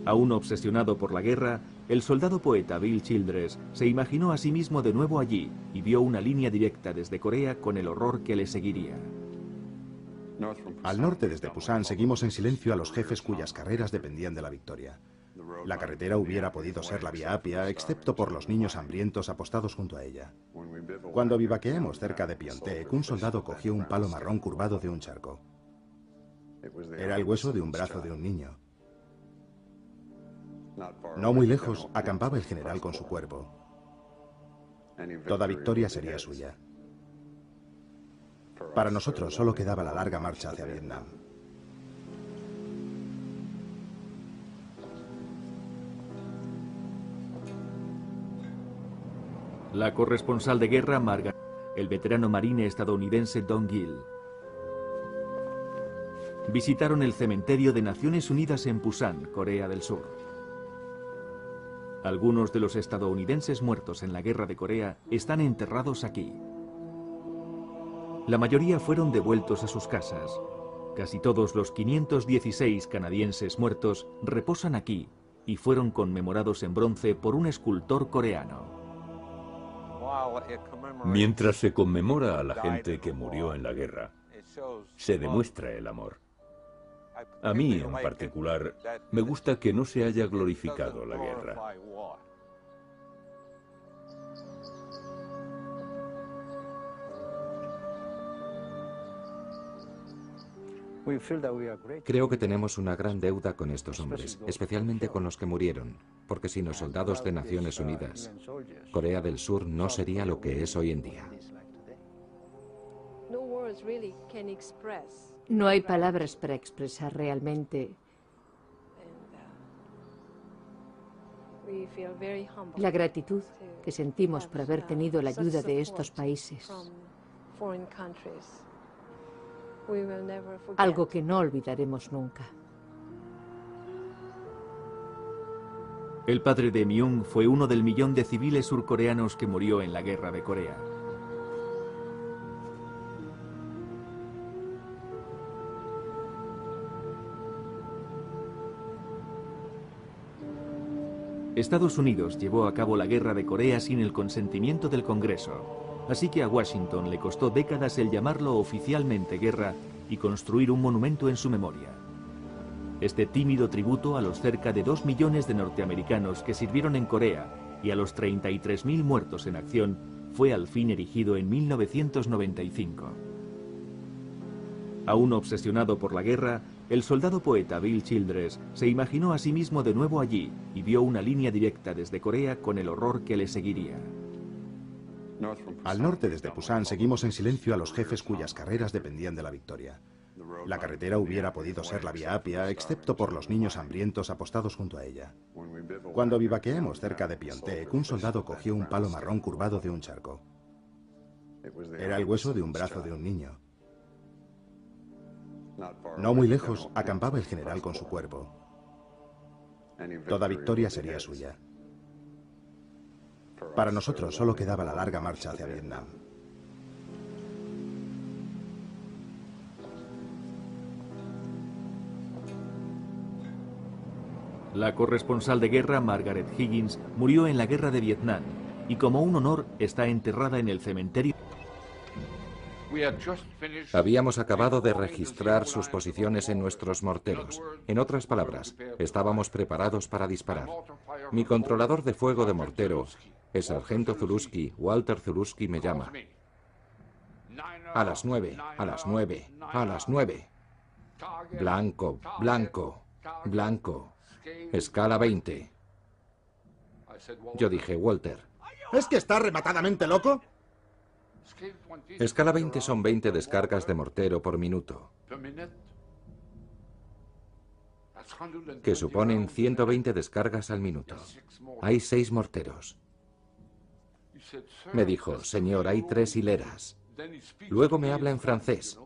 Aún obsesionado por la guerra, el soldado poeta Bill Childress se imaginó a sí mismo de nuevo allí y vio una línea directa desde Corea con el horror que le seguiría. Al norte desde Pusan seguimos en silencio a los jefes cuyas carreras dependían de la victoria. La carretera hubiera podido ser la vía Apia, excepto por los niños hambrientos apostados junto a ella. Cuando vivaqueamos cerca de Pyeongtaek, un soldado cogió un palo marrón curvado de un charco. Era el hueso de un brazo de un niño. No muy lejos acampaba el general con su cuerpo. Toda victoria sería suya. Para nosotros solo quedaba la larga marcha hacia Vietnam. La corresponsal de guerra Margaret, el veterano marine estadounidense Don Gill. Visitaron el cementerio de Naciones Unidas en Pusan, Corea del Sur. Algunos de los estadounidenses muertos en la Guerra de Corea están enterrados aquí. La mayoría fueron devueltos a sus casas. Casi todos los 516 canadienses muertos reposan aquí y fueron conmemorados en bronce por un escultor coreano. Mientras se conmemora a la gente que murió en la guerra, se demuestra el amor. A mí, en particular, me gusta que no se haya glorificado la guerra. Creo que tenemos una gran deuda con estos hombres, especialmente con los que murieron, porque sin los soldados de Naciones Unidas, Corea del Sur no sería lo que es hoy en día. No hay palabras para expresar realmente la gratitud que sentimos por haber tenido la ayuda de estos países. Algo que no olvidaremos nunca. El padre de Myung fue uno del millón de civiles surcoreanos que murió en la guerra de Corea. Estados Unidos llevó a cabo la guerra de Corea sin el consentimiento del Congreso. Así que a Washington le costó décadas el llamarlo oficialmente guerra y construir un monumento en su memoria. Este tímido tributo a los cerca de 2 millones de norteamericanos que sirvieron en Corea y a los 33.000 muertos en acción fue al fin erigido en 1995. Aún obsesionado por la guerra, el soldado poeta Bill Childress se imaginó a sí mismo de nuevo allí y vio una línea directa desde Corea con el horror que le seguiría. Al norte, desde Pusan, seguimos en silencio a los jefes cuyas carreras dependían de la victoria. La carretera hubiera podido ser la vía Apia, excepto por los niños hambrientos apostados junto a ella. Cuando vivaqueamos cerca de Pyeongtaek, un soldado cogió un palo marrón curvado de un charco. Era el hueso de un brazo de un niño. No muy lejos, acampaba el general con su cuerpo. Toda victoria sería suya. Para nosotros solo quedaba la larga marcha hacia Vietnam. La corresponsal de guerra, Margaret Higgins, murió en la guerra de Vietnam y como un honor está enterrada en el cementerio. Habíamos acabado de registrar sus posiciones en nuestros morteros. En otras palabras, estábamos preparados para disparar. Mi controlador de fuego de mortero, el sargento Zuluski, Walter Zuluski, me llama. A las 9, a las 9, a las 9. Blanco, blanco, blanco. Escala 20. Yo dije, Walter. ¿Es que está rematadamente loco? Escala 20 son 20 descargas de mortero por minuto, que suponen 120 descargas al minuto. Hay 6 morteros. Me dijo, señor, hay 3 hileras. Luego me habla en francés.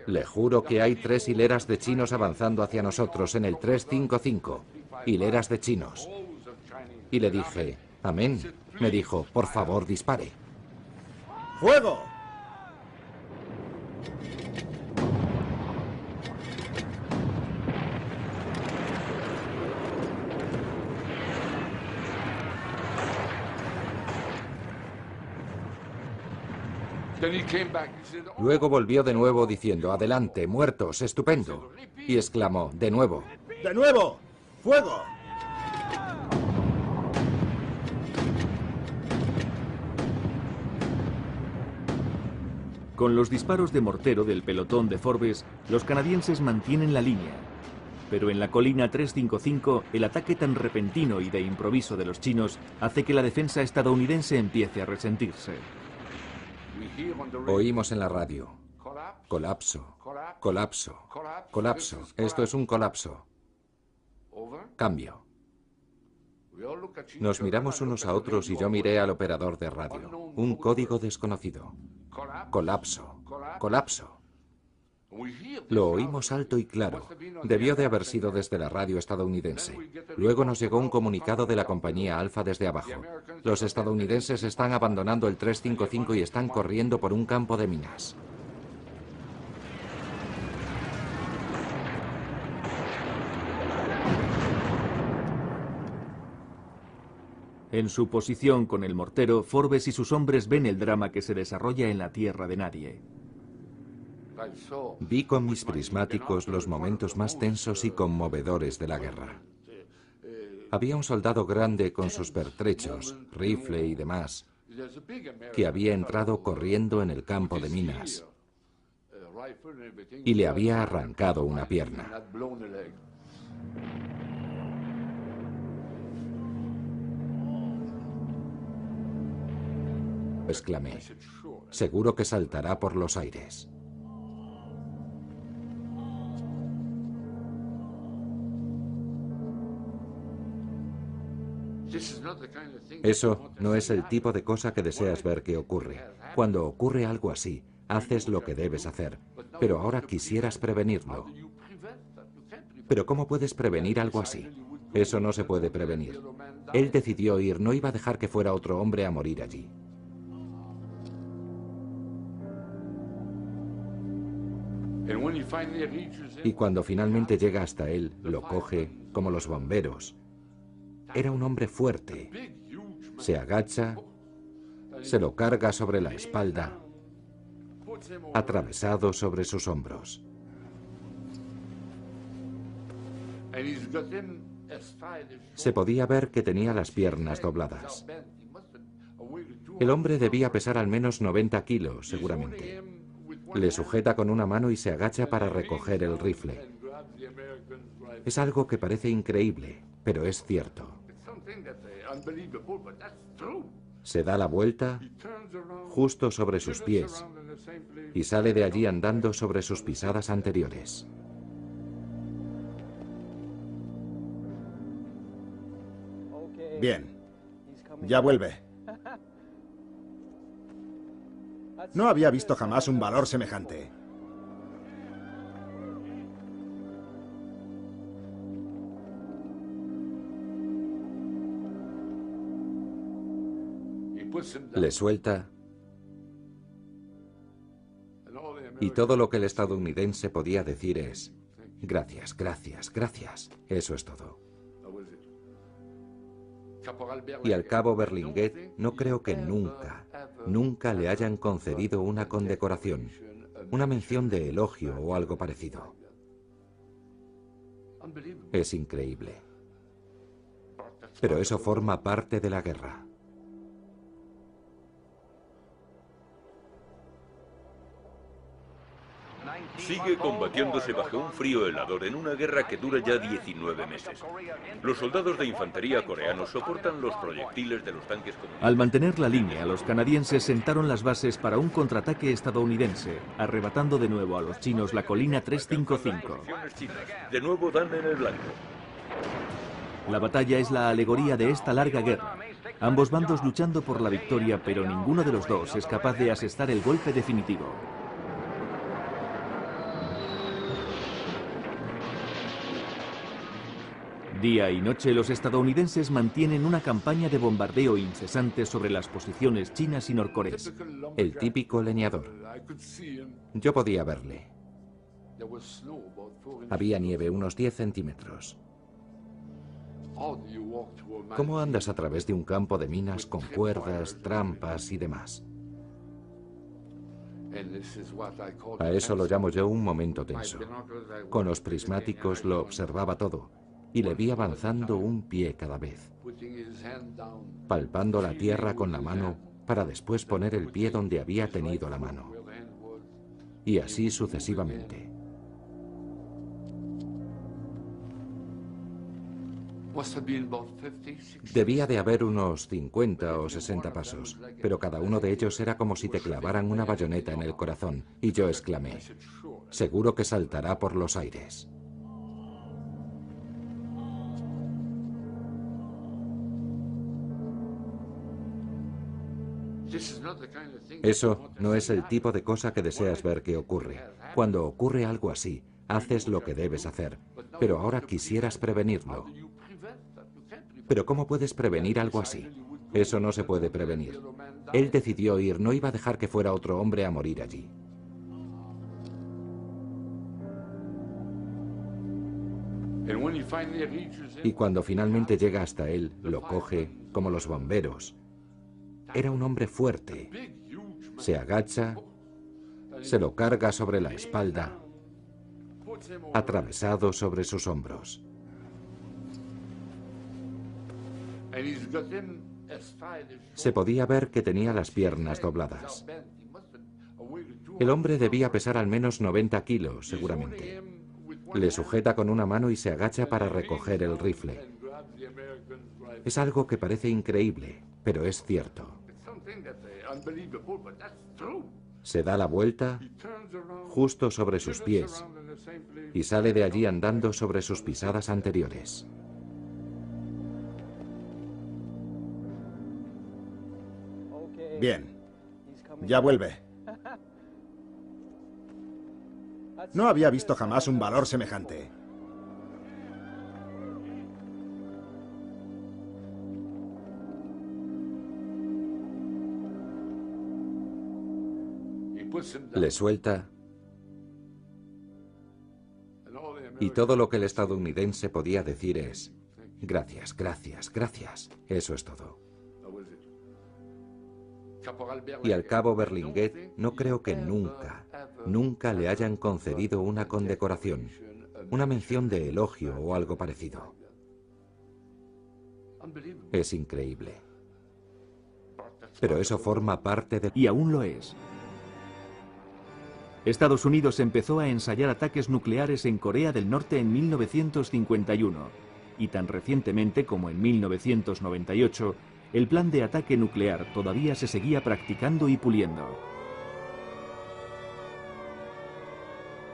Le juro que hay 3 hileras de chinos avanzando hacia nosotros en el 355. Hileras de chinos. Y le dije, amén. Me dijo, por favor, dispare. ¡Fuego! Luego volvió de nuevo diciendo, adelante, muertos, estupendo. Y exclamó, de nuevo. ¡De nuevo! ¡Fuego! Con los disparos de mortero del pelotón de Forbes, los canadienses mantienen la línea. Pero en la colina 355, el ataque tan repentino y de improviso de los chinos hace que la defensa estadounidense empiece a resentirse. Oímos en la radio. Colapso, colapso, colapso. Esto es un colapso. Cambio. Nos miramos unos a otros y yo miré al operador de radio. Un código desconocido. Colapso, colapso. Lo oímos alto y claro. Debió de haber sido desde la radio estadounidense. Luego nos llegó un comunicado de la compañía Alfa desde abajo. Los estadounidenses están abandonando el 355 y están corriendo por un campo de minas. En su posición con el mortero, Forbes y sus hombres ven el drama que se desarrolla en la tierra de nadie. Vi con mis prismáticos los momentos más tensos y conmovedores de la guerra. Había un soldado grande con sus pertrechos, rifle y demás, que había entrado corriendo en el campo de minas y le había arrancado una pierna. Exclamé, seguro que saltará por los aires. Eso no es el tipo de cosa que deseas ver que ocurre. Cuando ocurre algo así, haces lo que debes hacer, pero ahora quisieras prevenirlo. Pero ¿cómo puedes prevenir algo así? Eso no se puede prevenir. Él decidió ir, no iba a dejar que fuera otro hombre a morir allí. Y cuando finalmente llega hasta él, lo coge como los bomberos. Era un hombre fuerte. Se agacha, se lo carga sobre la espalda, atravesado sobre sus hombros. Se podía ver que tenía las piernas dobladas. El hombre debía pesar al menos 90 kilos, seguramente. Le sujeta con una mano y se agacha para recoger el rifle. Es algo que parece increíble, pero es cierto. Se da la vuelta justo sobre sus pies y sale de allí andando sobre sus pisadas anteriores. Bien, ya vuelve. No había visto jamás un valor semejante. Le suelta y todo lo que el estadounidense podía decir es: gracias, gracias, gracias. Eso es todo. Y al cabo Berlinguet no creo que nunca le hayan concedido una condecoración, una mención de elogio o algo parecido. Es increíble. Pero eso forma parte de la guerra. Sigue combatiéndose bajo un frío helador en una guerra que dura ya 19 meses. Los soldados de infantería coreanos soportan los proyectiles de los tanques comunistas. Al mantener la línea, los canadienses sentaron las bases para un contraataque estadounidense, arrebatando de nuevo a los chinos la colina 355. De nuevo dan en el blanco. La batalla es la alegoría de esta larga guerra. Ambos bandos luchando por la victoria, pero ninguno de los dos es capaz de asestar el golpe definitivo. Día y noche los estadounidenses mantienen una campaña de bombardeo incesante sobre las posiciones chinas y norcoreanas. El típico leñador. Yo podía verle. Había nieve unos 10 centímetros. ¿Cómo andas a través de un campo de minas con cuerdas, trampas y demás? A eso lo llamo yo un momento tenso. Con los prismáticos lo observaba todo y le vi avanzando un pie cada vez, palpando la tierra con la mano para después poner el pie donde había tenido la mano. Y así sucesivamente. Debía de haber unos 50 o 60 pasos, pero cada uno de ellos era como si te clavaran una bayoneta en el corazón, y yo exclamé: seguro que saltará por los aires. Eso no es el tipo de cosa que deseas ver que ocurre. Cuando ocurre algo así, haces lo que debes hacer, pero ahora quisieras prevenirlo. Pero ¿cómo puedes prevenir algo así? Eso no se puede prevenir. Él decidió ir, no iba a dejar que fuera otro hombre a morir allí. Y cuando finalmente llega hasta él, lo coge como los bomberos. Era un hombre fuerte. Se agacha, Se lo carga sobre la espalda, atravesado sobre sus hombros. Se podía ver que tenía las piernas dobladas. El hombre debía pesar al menos 90 kilos, seguramente. Le sujeta con una mano y se agacha para recoger el rifle. Es algo que parece increíble, pero es cierto. Se da la vuelta justo sobre sus pies y sale de allí andando sobre sus pisadas anteriores. Bien. Ya vuelve. No había visto jamás un valor semejante. Le suelta y todo lo que el estadounidense podía decir es: gracias, gracias, gracias. Eso es todo. Y al cabo Berlinguet no creo que nunca le hayan concedido una condecoración, una mención de elogio o algo parecido. Es increíble. Pero eso forma parte de... Y aún lo es. Estados Unidos empezó a ensayar ataques nucleares en Corea del Norte en 1951, y tan recientemente como en 1998, el plan de ataque nuclear todavía se seguía practicando y puliendo.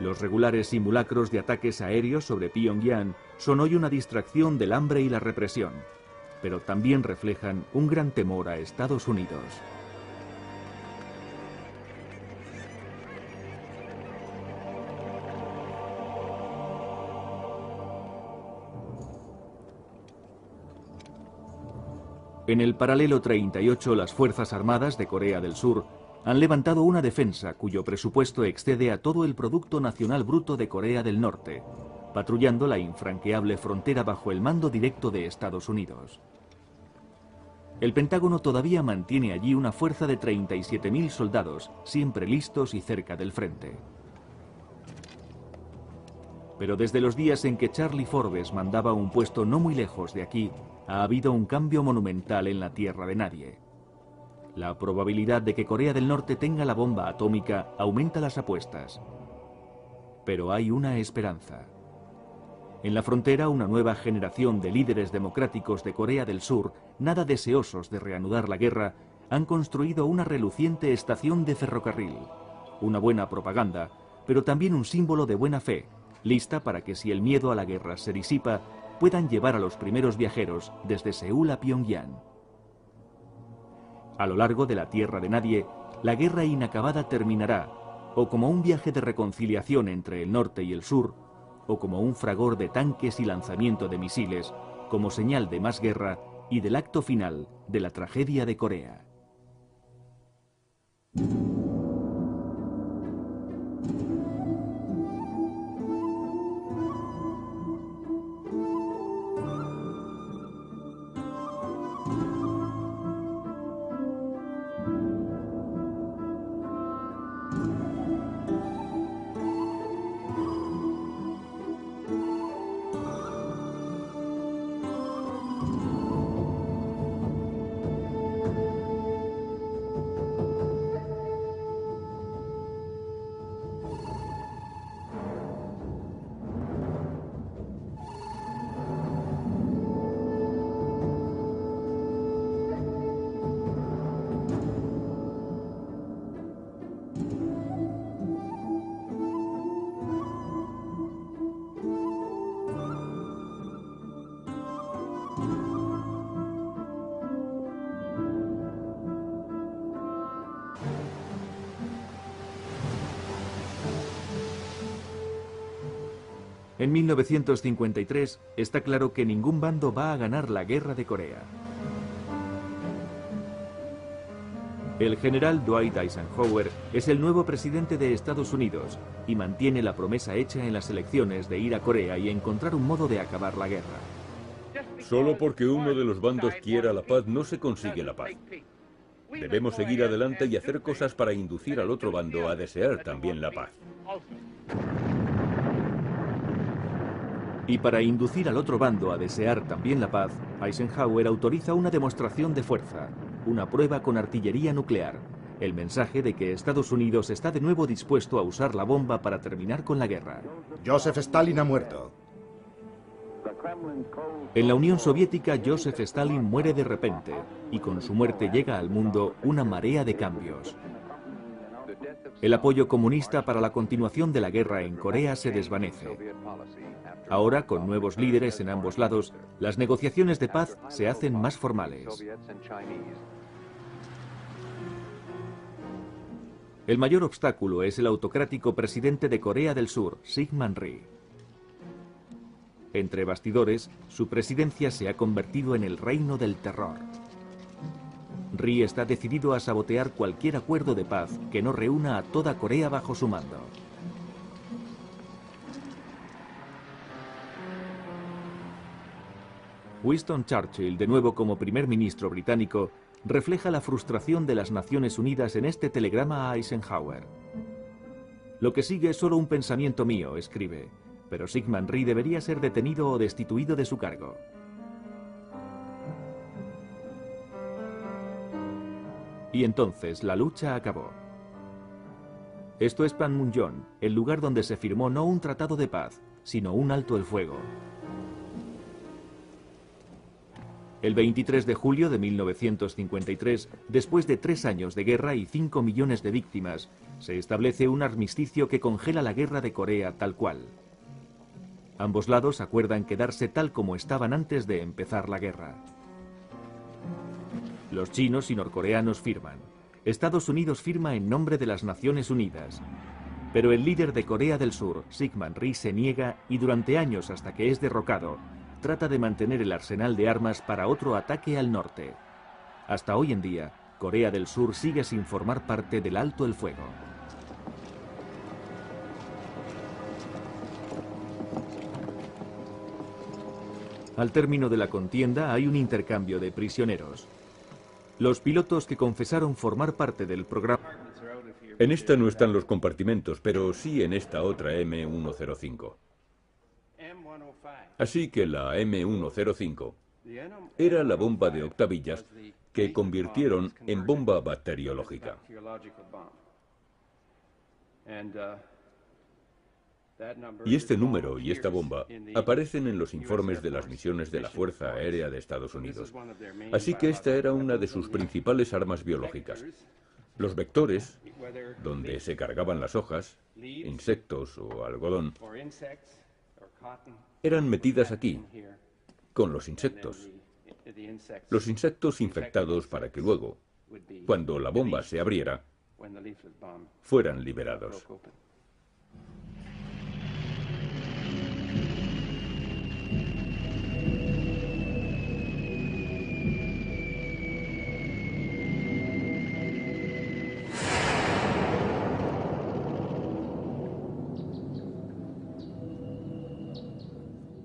Los regulares simulacros de ataques aéreos sobre Pyongyang son hoy una distracción del hambre y la represión, pero también reflejan un gran temor a Estados Unidos. En el paralelo 38, las Fuerzas Armadas de Corea del Sur han levantado una defensa cuyo presupuesto excede a todo el Producto Nacional Bruto de Corea del Norte, patrullando la infranqueable frontera bajo el mando directo de Estados Unidos. El Pentágono todavía mantiene allí una fuerza de 37.000 soldados, siempre listos y cerca del frente. Pero desde los días en que Charlie Forbes mandaba un puesto no muy lejos de aquí, ha habido un cambio monumental en la tierra de nadie. La probabilidad de que Corea del Norte tenga la bomba atómica aumenta las apuestas. Pero hay una esperanza. En la frontera, una nueva generación de líderes democráticos de Corea del Sur, nada deseosos de reanudar la guerra, han construido una reluciente estación de ferrocarril. Una buena propaganda, pero también un símbolo de buena fe, lista para que si el miedo a la guerra se disipa, puedan llevar a los primeros viajeros desde Seúl a Pyongyang. A lo largo de la tierra de nadie, la guerra inacabada terminará, o como un viaje de reconciliación entre el norte y el sur, o como un fragor de tanques y lanzamiento de misiles, como señal de más guerra y del acto final de la tragedia de Corea. En 1953 está claro que ningún bando va a ganar la guerra de Corea. El general Dwight Eisenhower es el nuevo presidente de Estados Unidos y mantiene la promesa hecha en las elecciones de ir a Corea y encontrar un modo de acabar la guerra. Solo porque uno de los bandos quiera la paz no se consigue la paz. Debemos seguir adelante y hacer cosas para inducir al otro bando a desear también la paz. Y para inducir al otro bando a desear también la paz, Eisenhower autoriza una demostración de fuerza, una prueba con artillería nuclear, el mensaje de que Estados Unidos está de nuevo dispuesto a usar la bomba para terminar con la guerra. Joseph Stalin ha muerto. En la Unión Soviética, Joseph Stalin muere de repente, y con su muerte llega al mundo una marea de cambios. El apoyo comunista para la continuación de la guerra en Corea se desvanece. Ahora, con nuevos líderes en ambos lados, las negociaciones de paz se hacen más formales. El mayor obstáculo es el autocrático presidente de Corea del Sur, Syngman Rhee. Entre bastidores, su presidencia se ha convertido en el reino del terror. Rhee está decidido a sabotear cualquier acuerdo de paz que no reúna a toda Corea bajo su mando. Winston Churchill, de nuevo como primer ministro británico, refleja la frustración de las Naciones Unidas en este telegrama a Eisenhower. Lo que sigue es solo un pensamiento mío, escribe, pero Syngman Rhee debería ser detenido o destituido de su cargo. Y entonces la lucha acabó. Esto es Panmunjom, el lugar donde se firmó no un tratado de paz, sino un alto el fuego. El 23 de julio de 1953, después de 3 años de guerra y 5 millones de víctimas, se establece un armisticio que congela la guerra de Corea tal cual. Ambos lados acuerdan quedarse tal como estaban antes de empezar la guerra. Los chinos y norcoreanos firman. Estados Unidos firma en nombre de las Naciones Unidas. Pero el líder de Corea del Sur, Syngman Rhee, se niega y durante años hasta que es derrocado, trata de mantener el arsenal de armas para otro ataque al norte. Hasta hoy en día, Corea del Sur sigue sin formar parte del alto el fuego. Al término de la contienda hay un intercambio de prisioneros. Los pilotos que confesaron formar parte del programa... En esta no están los compartimentos, pero sí en esta otra M105. Así que la M105 era la bomba de octavillas que convirtieron en bomba bacteriológica. Y este número y esta bomba aparecen en los informes de las misiones de la Fuerza Aérea de Estados Unidos. Así que esta era una de sus principales armas biológicas. Los vectores, donde se cargaban las hojas, insectos o algodón, eran metidas aquí, con los insectos. Los insectos infectados para que luego, cuando la bomba se abriera, fueran liberados.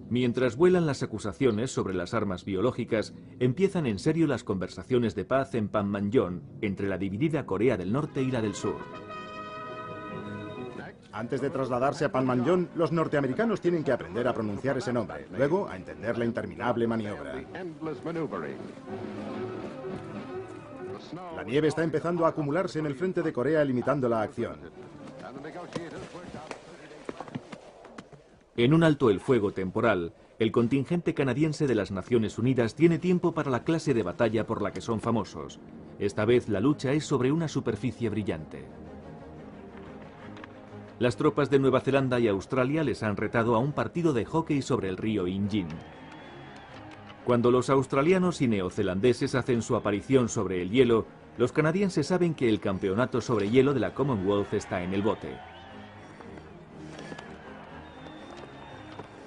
Mientras vuelan las acusaciones sobre las armas biológicas, empiezan en serio las conversaciones de paz en Panmunjom entre la dividida Corea del Norte y la del Sur. Antes de trasladarse a Panmunjom, los norteamericanos tienen que aprender a pronunciar ese nombre, luego a entender la interminable maniobra. La nieve está empezando a acumularse en el frente de Corea, limitando la acción. En un alto el fuego temporal, el contingente canadiense de las Naciones Unidas tiene tiempo para la clase de batalla por la que son famosos. Esta vez la lucha es sobre una superficie brillante. Las tropas de Nueva Zelanda y Australia les han retado a un partido de hockey sobre el río Injin. Cuando los australianos y neozelandeses hacen su aparición sobre el hielo, los canadienses saben que el campeonato sobre hielo de la Commonwealth está en el bote.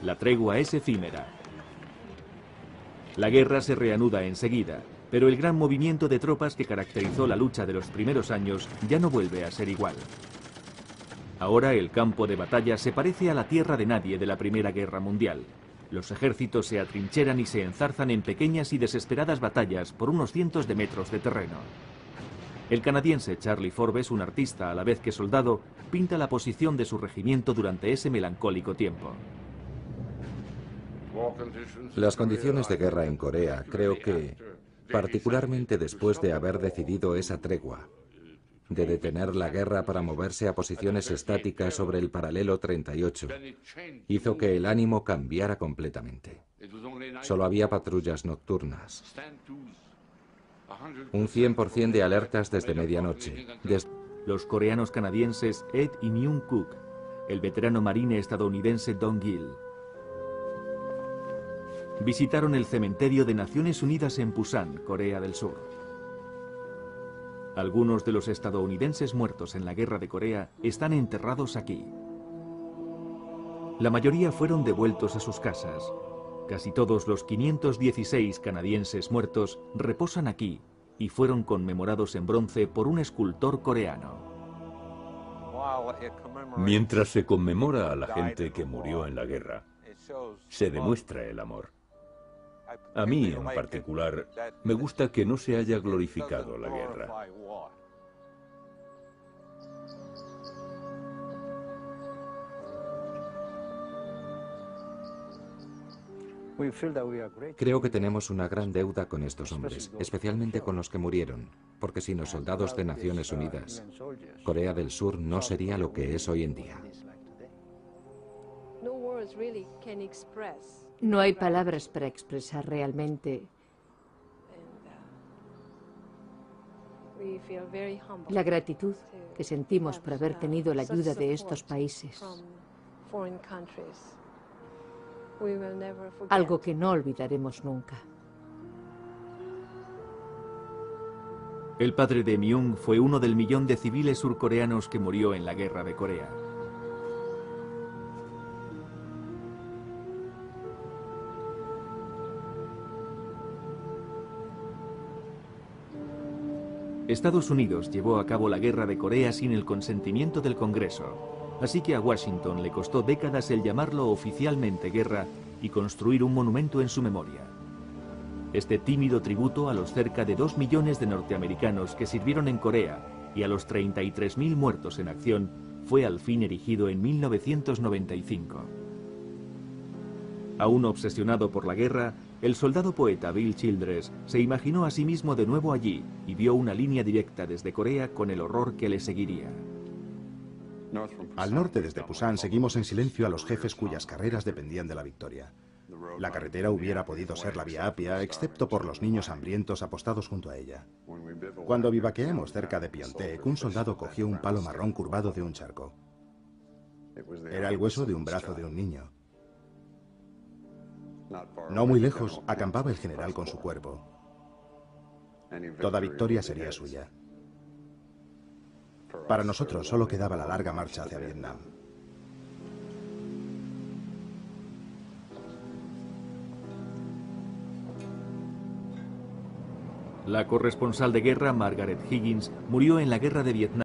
La tregua es efímera. La guerra se reanuda enseguida, pero el gran movimiento de tropas que caracterizó la lucha de los primeros años ya no vuelve a ser igual. Ahora el campo de batalla se parece a la tierra de nadie de la Primera Guerra Mundial. Los ejércitos se atrincheran y se enzarzan en pequeñas y desesperadas batallas por unos cientos de metros de terreno. El canadiense Charlie Forbes, un artista a la vez que soldado, pinta la posición de su regimiento durante ese melancólico tiempo. Las condiciones de guerra en Corea, creo que, particularmente después de haber decidido esa tregua, de detener la guerra para moverse a posiciones estáticas sobre el paralelo 38, hizo que el ánimo cambiara completamente. Solo había patrullas nocturnas. Un 100% de alertas desde medianoche. Los coreanos canadienses Ed y Myung Cook, el veterano marine estadounidense Don Gill, visitaron el cementerio de Naciones Unidas en Pusan, Corea del Sur. Algunos de los estadounidenses muertos en la Guerra de Corea están enterrados aquí. La mayoría fueron devueltos a sus casas. Casi todos los 516 canadienses muertos reposan aquí y fueron conmemorados en bronce por un escultor coreano. Mientras se conmemora a la gente que murió en la guerra, se demuestra el amor. A mí, en particular, me gusta que no se haya glorificado la guerra. Creo que tenemos una gran deuda con estos hombres, especialmente con los que murieron, porque sin los soldados de Naciones Unidas, Corea del Sur no sería lo que es hoy en día. No hay palabras para expresar realmente la gratitud que sentimos por haber tenido la ayuda de estos países. Algo que no olvidaremos nunca. El padre de Myung fue uno del millón de civiles surcoreanos que murió en la Guerra de Corea. Estados Unidos llevó a cabo la Guerra de Corea sin el consentimiento del Congreso. Así que a Washington le costó décadas el llamarlo oficialmente guerra y construir un monumento en su memoria. Este tímido tributo a los cerca de 2 millones de norteamericanos que sirvieron en Corea y a los 33.000 muertos en acción fue al fin erigido en 1995. Aún obsesionado por la guerra, el soldado poeta Bill Childress se imaginó a sí mismo de nuevo allí y vio una línea directa desde Corea con el horror que le seguiría. Al norte, desde Pusan, seguimos en silencio a los jefes cuyas carreras dependían de la victoria. La carretera hubiera podido ser la vía Apia, excepto por los niños hambrientos apostados junto a ella. Cuando vivaqueamos cerca de Pyeongtaek, un soldado cogió un palo marrón curvado de un charco. Era el hueso de un brazo de un niño. No muy lejos, acampaba el general con su cuerpo. Toda victoria sería suya. Para nosotros solo quedaba la larga marcha hacia Vietnam. La corresponsal de guerra Margaret Higgins murió en la Guerra de Vietnam.